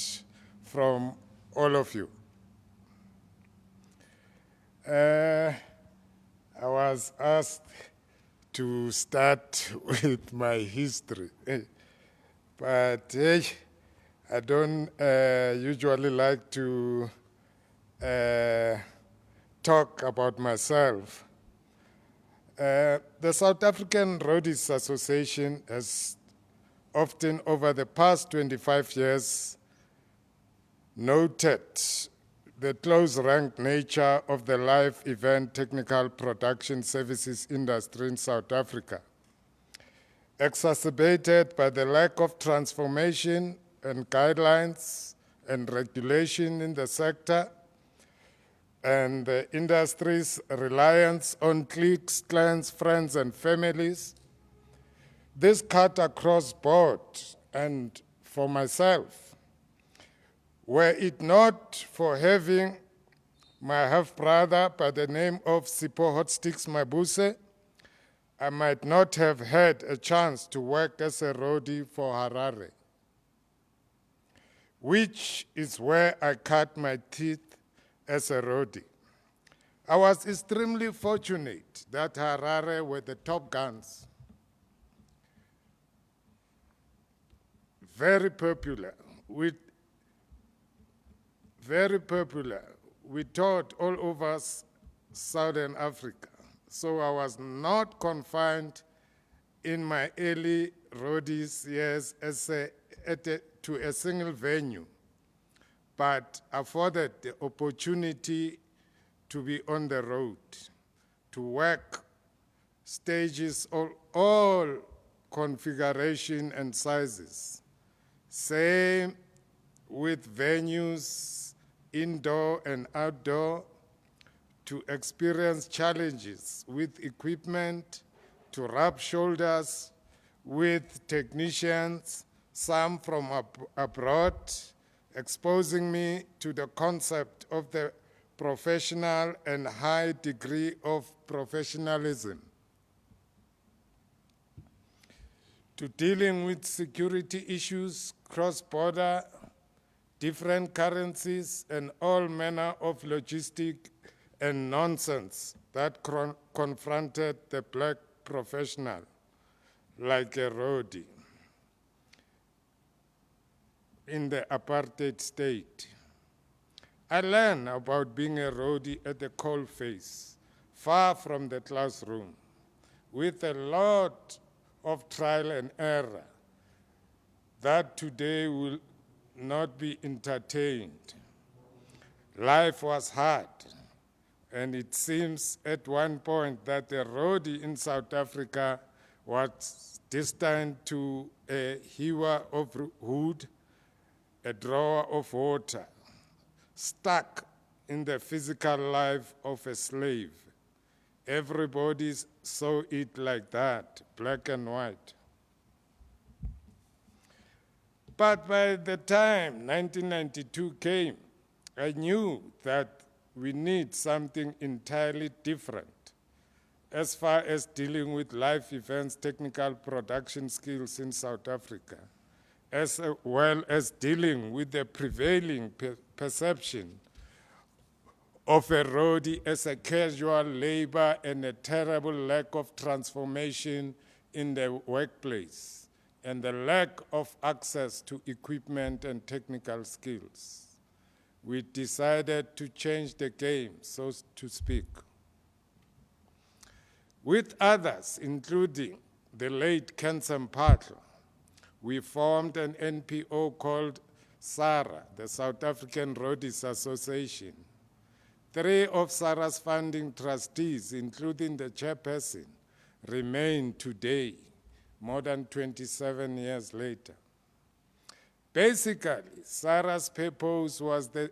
from all of you. I was asked to start with my history, but hey, I don't usually like to talk about myself. The South African Roadies Association has often, over the past 25 years, noted the close-ranked nature of the live event technical production services industry in South Africa, exacerbated by the lack of transformation and guidelines and regulation in the sector, and the industry's reliance on cliques, clans, friends, and families. This cut across board, and for myself, were it not for having my half-brother by the name of Sipho Hotstix Mabuse, I might not have had a chance to work as a roadie for Harari, which is where I cut my teeth as a roadie. I was extremely fortunate that Harari were the top guns, very popular. We taught all over Southern Africa. So I was not confined in my early roadies years to a single venue, but afforded the opportunity to be on the road, to work stages of all configuration and sizes. Same with venues, indoor and outdoor, to experience challenges with equipment, to rub shoulders with technicians, some from abroad, exposing me to the concept of the professional and high degree of professionalism, to dealing with security issues, cross-border, different currencies, and all manner of logistic and nonsense that confronted the black professional, like a roadie in the apartheid state. I learned about being a roadie at the coalface, far from the classroom, with a lot of trial and error that today will not be entertained. Life was hard, and it seems at one point that the roadie in South Africa was destined to a hewer of wood, a drawer of water, stuck in the physical life of a slave. Everybody saw it like that, black and white. But by the time 1992 came, I knew that we need something entirely different as far as dealing with live events, technical production skills in South Africa, as well as dealing with the prevailing perception of a roadie as a casual labor and a terrible lack of transformation in the workplace, and the lack of access to equipment and technical skills. We decided to change the game, so to speak. With others, including the late Ken Sampatla, we formed an NPO called SARA, the South African Roadies Association. 3 of SARA's founding trustees, including the chairperson, remain today, more than 27 years later. Basically, SARA's purpose was the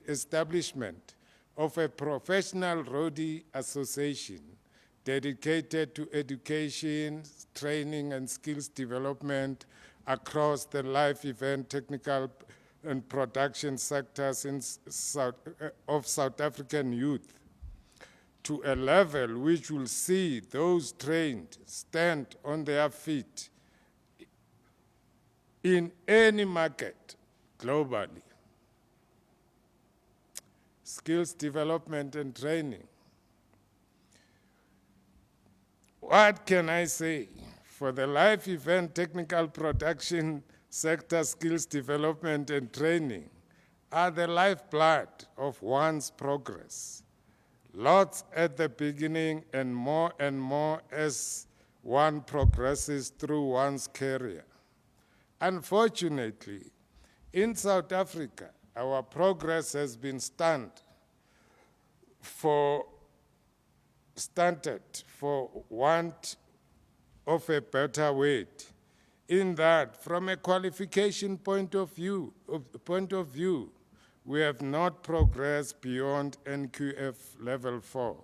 establishment of a professional roadie association dedicated to education, training, and skills development across the live event, technical, and production sectors of South African youth, to a level which will see those trained stand on their feet in any market globally. Skills development and training. What can I say? For the live event technical production sector, skills development and training are the lifeblood of one's progress. Lots at the beginning and more as one progresses through one's career. Unfortunately, in South Africa, our progress has been stunted for want of a better word, in that from a qualification point of view, we have not progressed beyond NQF level 4,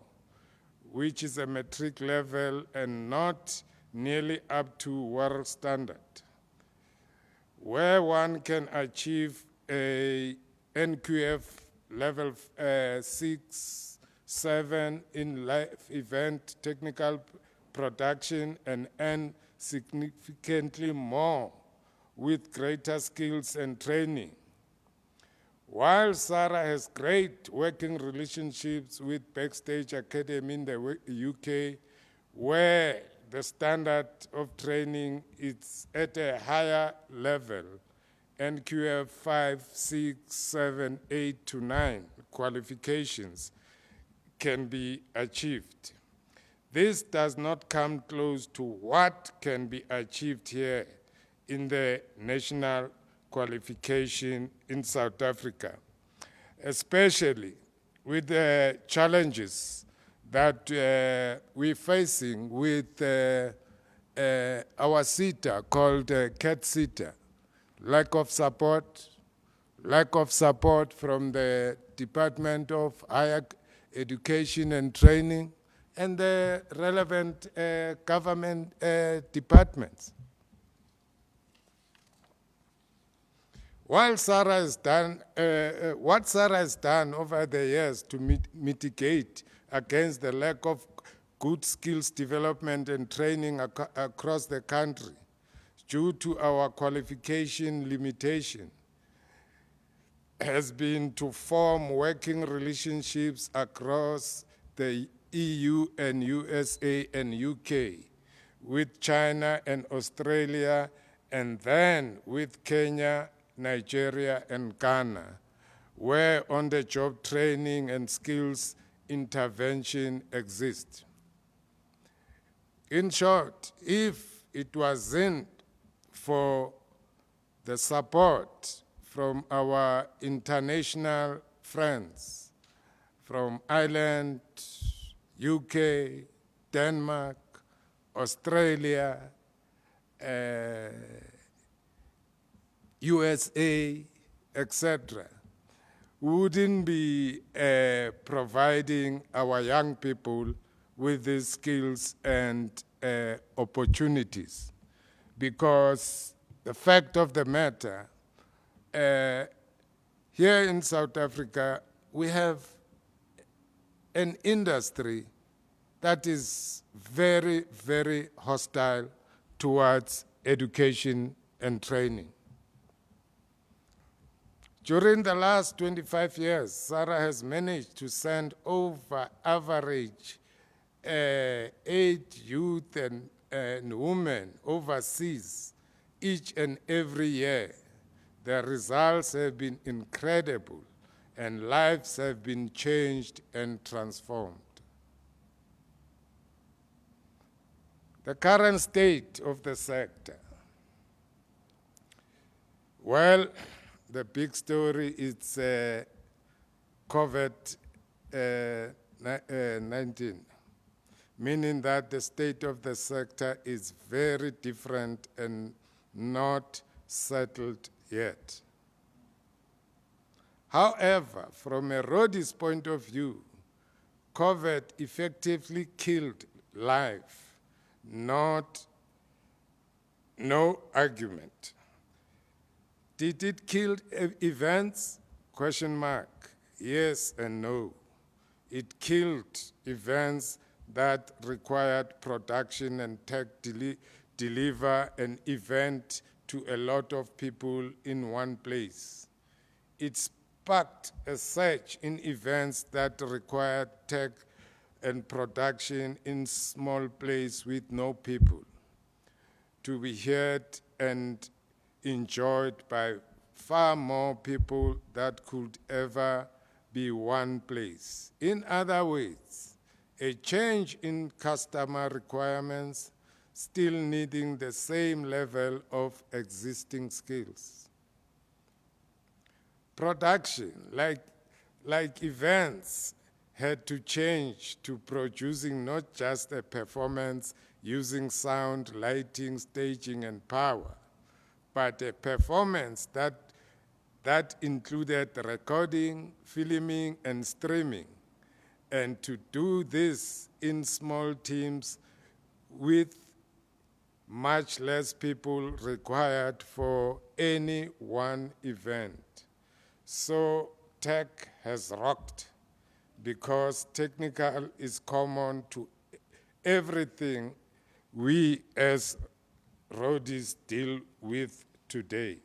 which is a matric level and not nearly up to world standard, where one can achieve a NQF level 6, 7 in live event technical production and earn significantly more with greater skills and training. While SARA has great working relationships with Backstage Academy in the UK, where the standard of training is at a higher level, NQF 5, 6, 7, 8 to 9 qualifications can be achieved. This does not come close to what can be achieved here in the national qualification in South Africa, especially with the challenges that we're facing with our SETA called CAT SETA. Lack of support from the Department of Higher Education and Training and the relevant government departments. While SARA has done, what SARA has done over the years to mitigate against the lack of good skills development and training across the country due to our qualification limitation has been to form working relationships across the EU and USA and UK, with China and Australia, and then with Kenya, Nigeria, and Ghana, where on-the-job training and skills intervention exists. In short, if it wasn't for the support from our international friends from Ireland, UK, Denmark, Australia, USA, etc., wouldn't be providing our young people with these skills and opportunities. Because the fact of the matter, here in South Africa, we have an industry that is very, very hostile towards education and training. During the last 25 years, SARA has managed to send over average 8 youth and women overseas each and every year. The results have been incredible, and lives have been changed and transformed. The current state of the sector. Well, the big story is COVID-19, meaning that the state of the sector is very different and not settled yet. However, from a roadie's point of view, COVID effectively killed life, no argument. Did it kill events? Question mark. Yes and no. It killed events that required production and tech deliver an event to a lot of people in one place. It sparked a surge in events that required tech and production in small place with no people to be heard and enjoyed by far more people that could ever be one place. In other words, a change in customer requirements still needing the same level of existing skills. Production, like events, had to change to producing not just a performance using sound, lighting, staging, and power, but a performance that included recording, filming, and streaming, and to do this in small teams with much less people required for any one event. So tech has rocked because technical is common to everything we as roadies deal with today.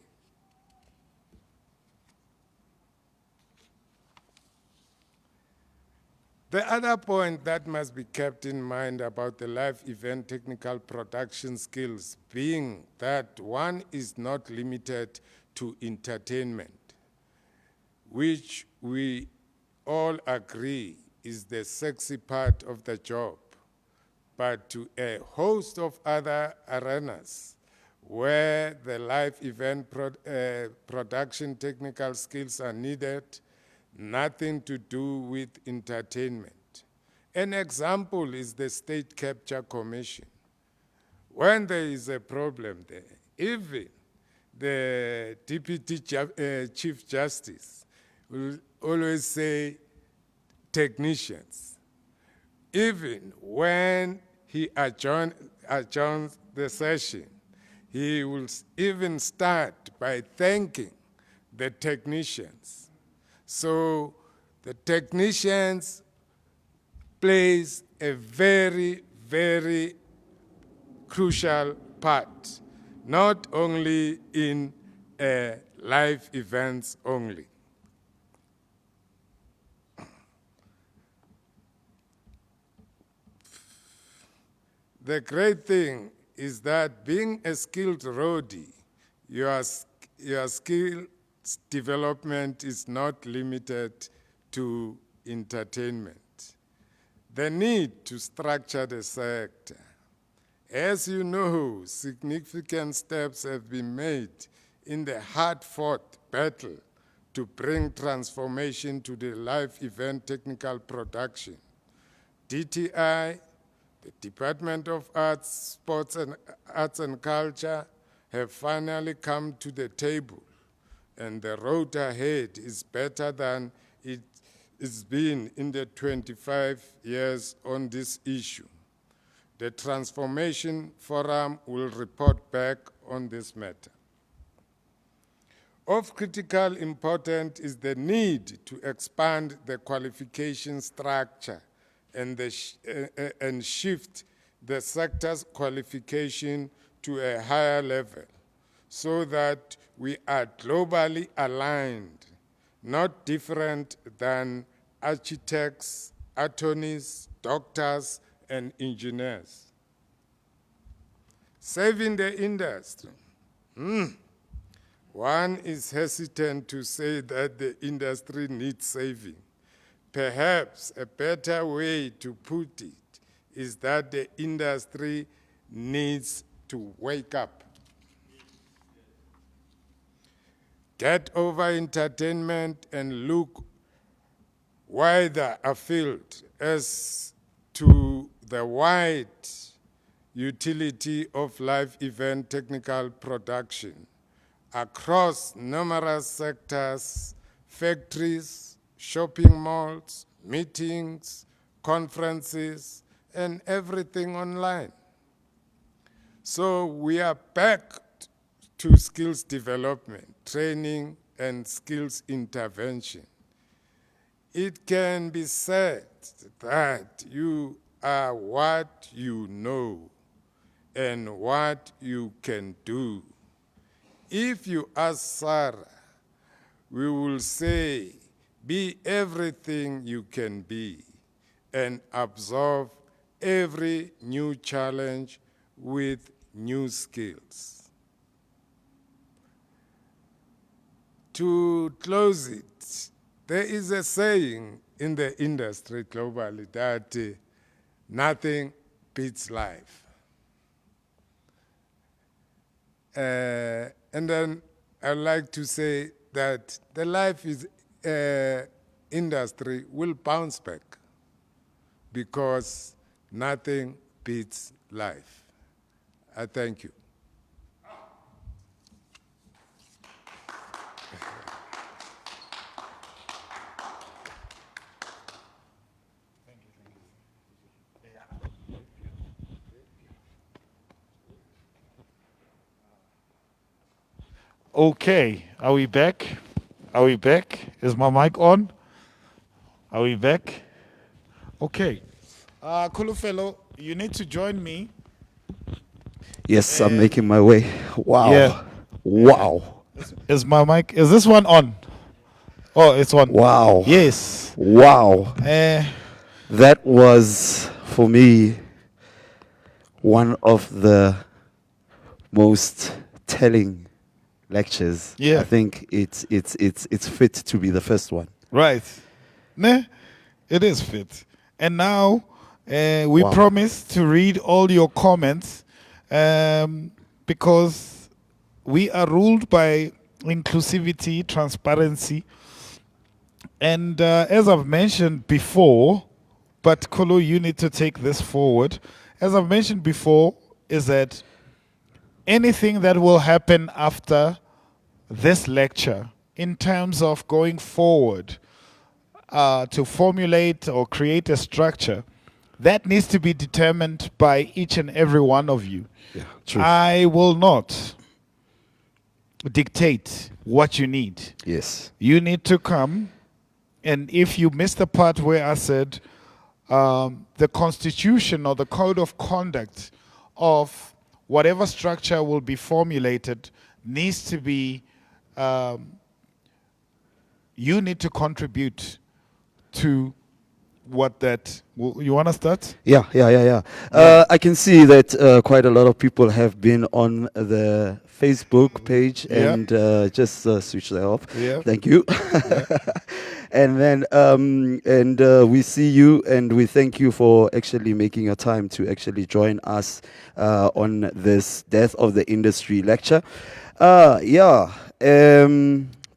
The other point that must be kept in mind about the live event technical production skills being that one is not limited to entertainment, which we all agree is the sexy part of the job, but to a host of other arenas where the live event production technical skills are needed, nothing to do with entertainment. An example is the State Capture Commission. When there is a problem there, even the Deputy Chief Justice will always say technicians. Even when he adjourns the session, he will even start by thanking the technicians. So the technicians plays a very, very crucial part, not only in live events only. The great thing is that being a skilled roadie, your skill development is not limited to entertainment. The need to structure the sector. As you know, significant steps have been made in the hard-fought battle to bring transformation to the live event technical production. DTI, the Department of Arts, Sports and Culture have finally come to the table, and the road ahead is better than it's been in the 25 years on this issue. The Transformation Forum will report back on this matter. Of critical importance is the need to expand the qualification structure and shift the sector's qualification to a higher level so that we are globally aligned, not different than architects, attorneys, doctors, and engineers. Saving the industry. One is hesitant to say that the industry needs saving. Perhaps a better way to put it is that the industry needs to wake up. Get over entertainment and look wider afield as to the wide utility of live event technical production, across numerous sectors, factories, shopping malls, meetings, conferences, and everything online. So we are back to skills development, training, and skills intervention. It can be said that you are what you know and what you can do. If you ask SARA, we will say, be everything you can be and absorb every new challenge with new skills. To close it, there is a saying in the industry globally that nothing beats life. And then I'd like to say that the life is industry will bounce back because nothing beats life. I thank you. Okay, are we back? Are we back? Is my mic on? Are we back? Okay. Kulufelo, you need to join me. Yes, I'm making my way. Wow. Yeah. Wow. Is my mic, is this one on? Oh, it's on. Wow. Yes. Wow. That was, for me, one of the most telling lectures. Yeah. I think it's fit to be the first one. Right. Ne? It is fit. And now we Wow. promise to read all your comments because we are ruled by inclusivity, transparency. And as I've mentioned before, but Kolo, you need to take this forward. As I've mentioned before, is that anything that will happen after this lecture in terms of going forward to formulate or create a structure, that needs to be determined by each and every one of you. Yeah, true. I will not dictate what you need. Yes. You need to come, and if you missed the part where I said the constitution or the code of conduct of whatever structure will be formulated needs to be, you need to contribute to what that, you want to start? Yeah. I can see that quite a lot of people have been on the Facebook page Yeah. and just switch that off. Yeah. Thank you. And then we see you and we thank you for actually making your time to actually join us on this Death of the Industry lecture.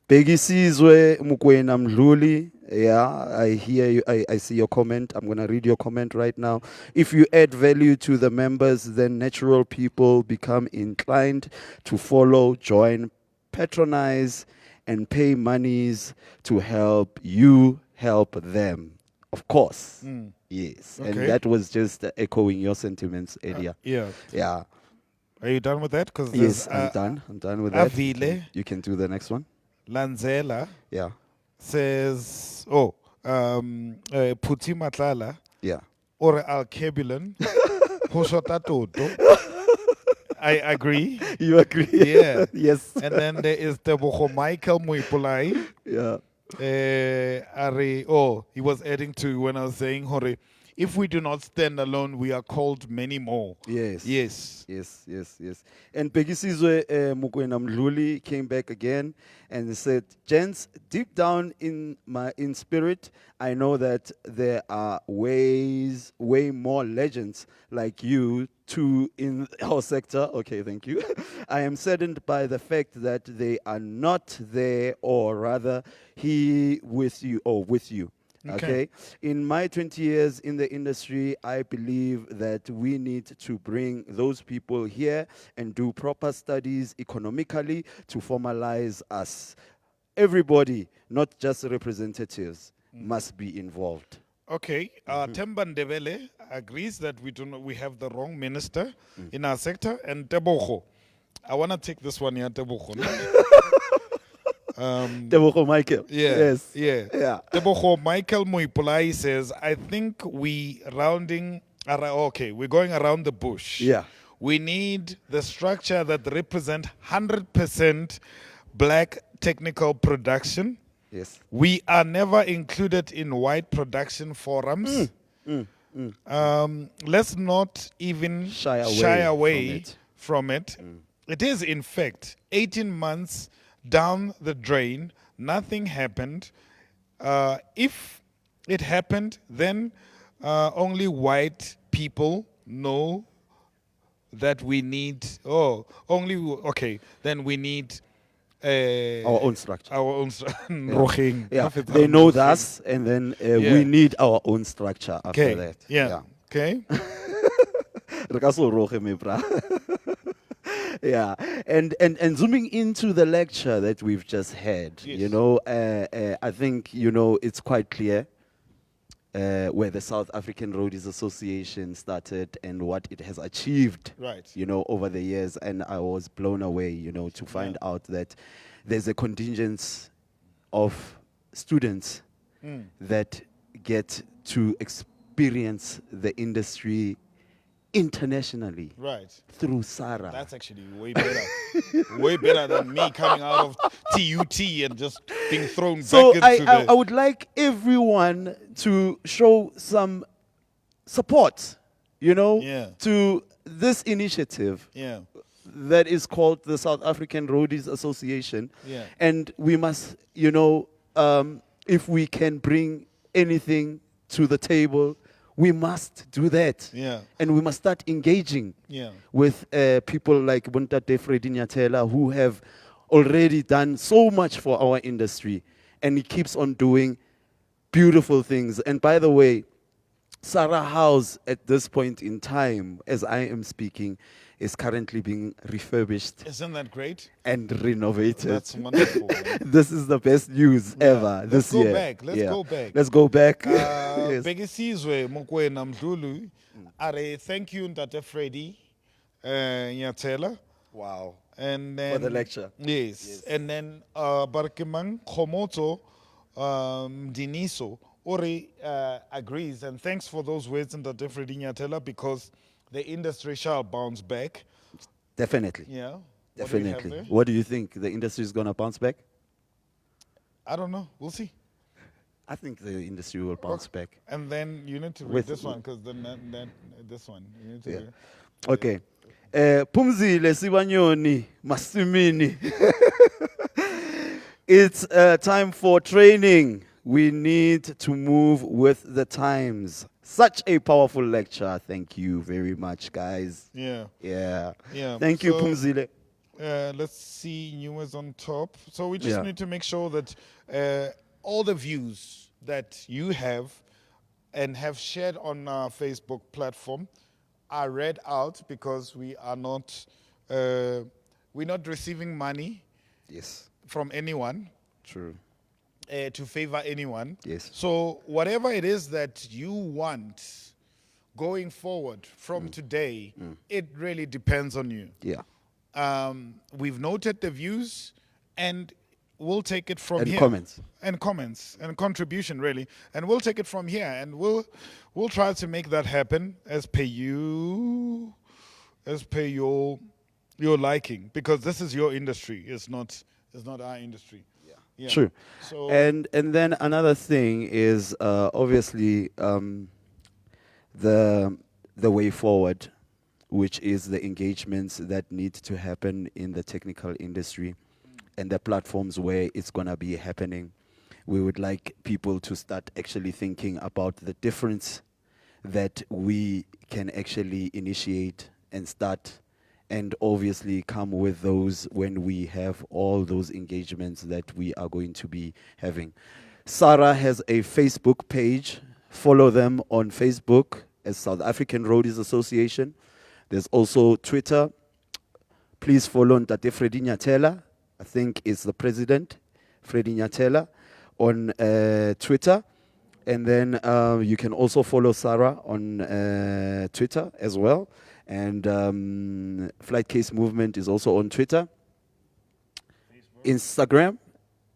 Begisizwe Mukwena Mdluli. Yeah, I hear you. I see your comment. I'm going to read your comment right now. If you add value to the members, then natural people become inclined to follow, join, patronize, and pay monies to help you help them. Of course. Yes. Okay. And that was just echoing your sentiments earlier. Yeah. Yeah. Are you done with that? Because Yes, I'm done. I'm done with that. Avile You can do the next one. Lanzela Yeah. says, Puti Matlala Yeah. or Alkebulan, Hoshota Toto. I agree. You agree? Yeah. Yes. And then there is the Boho Michael Muipulai. Yeah. He was adding to when I was saying, Hore, if we do not stand alone, we are called many more. Yes. Yes. Yes. And Begisizwe Mukwena Mdluli came back again and said, gents, deep down in spirit, I know that there are way more legends like you two in our sector. Okay, thank you. I am saddened by the fact that they are not there, or rather, he with you. Okay. In my 20 years in the industry, I believe that we need to bring those people here and do proper studies economically to formalize us. Everybody, not just representatives, must be involved. Okay, Themba Ndebele agrees that we have the wrong minister in our sector, and Tebogo. I want to take this one here, Tebogo. Tebogo Michael. Yeah, Yes. yeah. Tebogo Michael Moipolai says, I think we're going around the bush. Yeah. We need the structure that represent 100% black technical production. Yes. We are never included in white production forums. Let's not even shy away from it. It is, in fact, 18 months down the drain. Nothing happened. If it happened, then only white people know that we need. Then we need our own structure. Yeah. They know us, and then we need our own structure after that. Yeah. Okay. Yeah, and zooming into the lecture that we've just had, I think it's quite clear where the South African Roadies Association started and what it has achieved, right? Over the years, and I was blown away, to find out that there's a contingent of students that get to experience the industry internationally, right, through SARA. That's actually way better, way better than me coming out of TUT and just being thrown back into I would like everyone to show some support, to this initiative. Yeah. That is called the South African Roadies Association. Yeah. And we must, if we can bring anything to the table, we must do that. Yeah. And we must start engaging with people like Ntate, Freddy, Nyathela, who have already done so much for our industry. And he keeps on doing beautiful things. And by the way, SARA House at this point in time, as I am speaking, is currently being refurbished. Isn't that great? And renovated. That's wonderful. This is the best news ever this year. Let's go back. Let's go back. Yes. Thank you, Ntate Freddy, Nyathela. Wow. And then, for the lecture. Yes. And then Barkimang Komoto Diniso Ori agrees, and thanks for those words, Ntate Freddy, Nyathela, because the industry shall bounce back. Definitely. Yeah. Definitely. What do you think? The industry is going to bounce back? I don't know. We'll see. I think the industry will bounce back. And then you need to read this one, because then this one. You need to read. Okay. Pumzile Sibanyoni Masimini. It's time for training. We need to move with the times. Such a powerful lecture. Thank you very much, guys. Yeah. Thank you, Pumzile. Let's see news on top. So we just need to make sure that all the views that you have and have shared on our Facebook platform are read out, because we are not we're not receiving money from anyone. True. To favor anyone. Yes. So whatever it is that you want going forward from today, it really depends on you. Yeah. We've noted the views, and we'll take it from here. And comments and contribution, really. And we'll take it from here, and we'll try to make that happen as per your liking, because this is your industry. It's not our industry. Yeah. True. So and then another thing is obviously the way forward, which is the engagements that need to happen in the technical industry and the platforms where it's going to be happening. We would like people to start actually thinking about the difference that we can actually initiate and start, and obviously come with those when we have all those engagements that we are going to be having. SARA has a Facebook page. Follow them on Facebook as South African Roadies Association. There's also Twitter. Please follow Ntate Freddy Nyathela. I think is the president, Freddy Nyathela, on Twitter. And then you can also follow SARA on Twitter as well. And Flightcase Movement is also on Twitter, Instagram,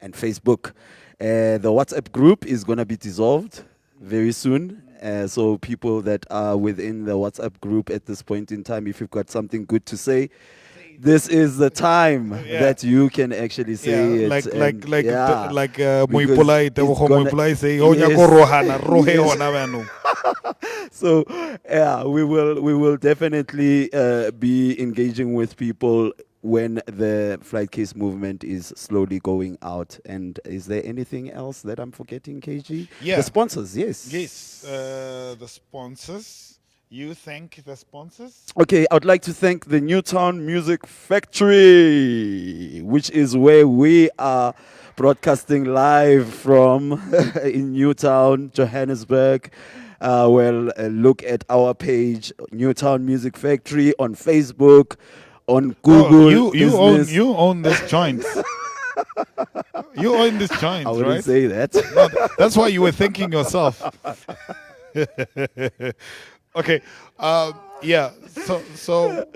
and Facebook. The WhatsApp group is going to be dissolved very soon. So people that are within the WhatsApp group at this point in time, if you've got something good to say, this is the time that you can actually say it. Moipolai, Moipolai say, "Oh, Yes. nyako rohana, rohe ona bano." So yeah, we will definitely be engaging with people when the Flightcase movement is slowly going out. And is there anything else that I'm forgetting, KG? Yeah. The sponsors, yes. Yes, the sponsors. You thank the sponsors? Okay, I would like to thank the Newtown Music Factory, which is where we are broadcasting live from in Newtown, Johannesburg. Look at our page, Newtown Music Factory, on Facebook, on Google. You own this joint. You own this joint, I wouldn't right? say that. No, that's why you were thinking yourself. Okay. Yeah. So.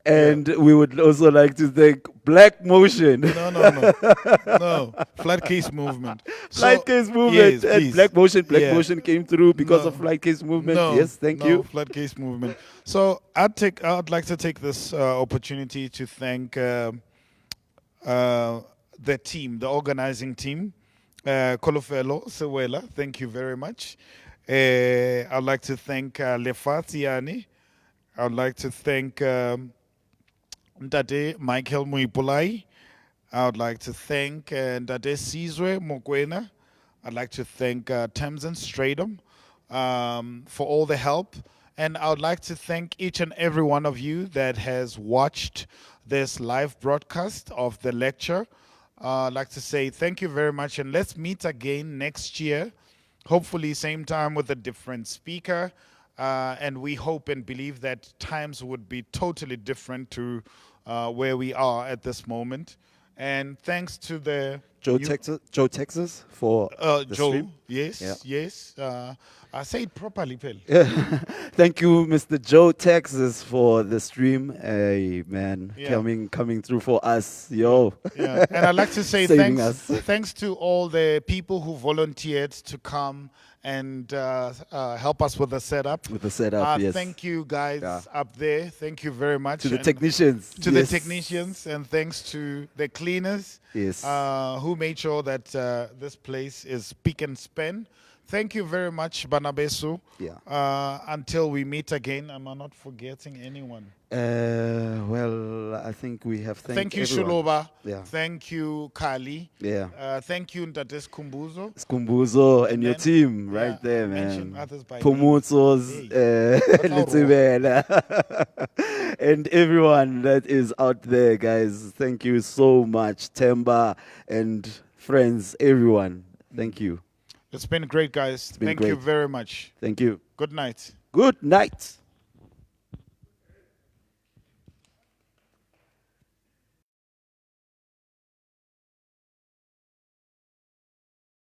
And we would also like to thank Black Motion. No. Flightcase movement. Flightcase movement. Yes, And please. Black Motion. Black Yeah. Motion came through because No. of Flightcase movement. No, Yes, thank you. Flightcase movement. So I'd like to take this opportunity to thank the team, the organizing team, Kolofelo Sewela. Thank you very much. I'd like to thank Lefatiani. I'd like to thank Ntate Michael Muipulai. I would like to thank Ntate Sizwe Mokwena. I'd like to thank Tamsin Stradom for all the help. And I would like to thank each and every one of you that has watched this live broadcast of the lecture. I'd like to say thank you very much, and let's meet again next year, hopefully same time with a different speaker. And we hope and believe that times would be totally different to where we are at this moment. And thanks to the Joe Texas for the Joe, stream. yes, Yeah. yes. I say it properly, Pel. Thank you, Mr. Joe Texas, for the stream. Hey, man, Yeah. coming through for us. Yo. Yeah. And I'd like to say Saving thanks to all the people who volunteered to come and help us with the setup. With the setup, yes. Thank you guys up there. Thank you very much. To the And technicians. to yes. the technicians, and thanks to the cleaners Yes. who made sure that this place is pick and span. Thank you very much, Banabesu. Yeah. Until we meet again, am I not forgetting anyone? Well, I think we have Thank you, everyone. Shuloba. Yeah. Thank you, Kali. Yeah. Thank you, Ntate Skumbuzo. Skumbuzo and And your then- team yeah, right there, mention man. others by name. Pumutsos, That's all Litsibela. And everyone that is out there, guys. Thank you so much, Temba and friends, everyone. Thank you. It's been great, guys. been Thank you great. very much. Thank you. Good night. Good night.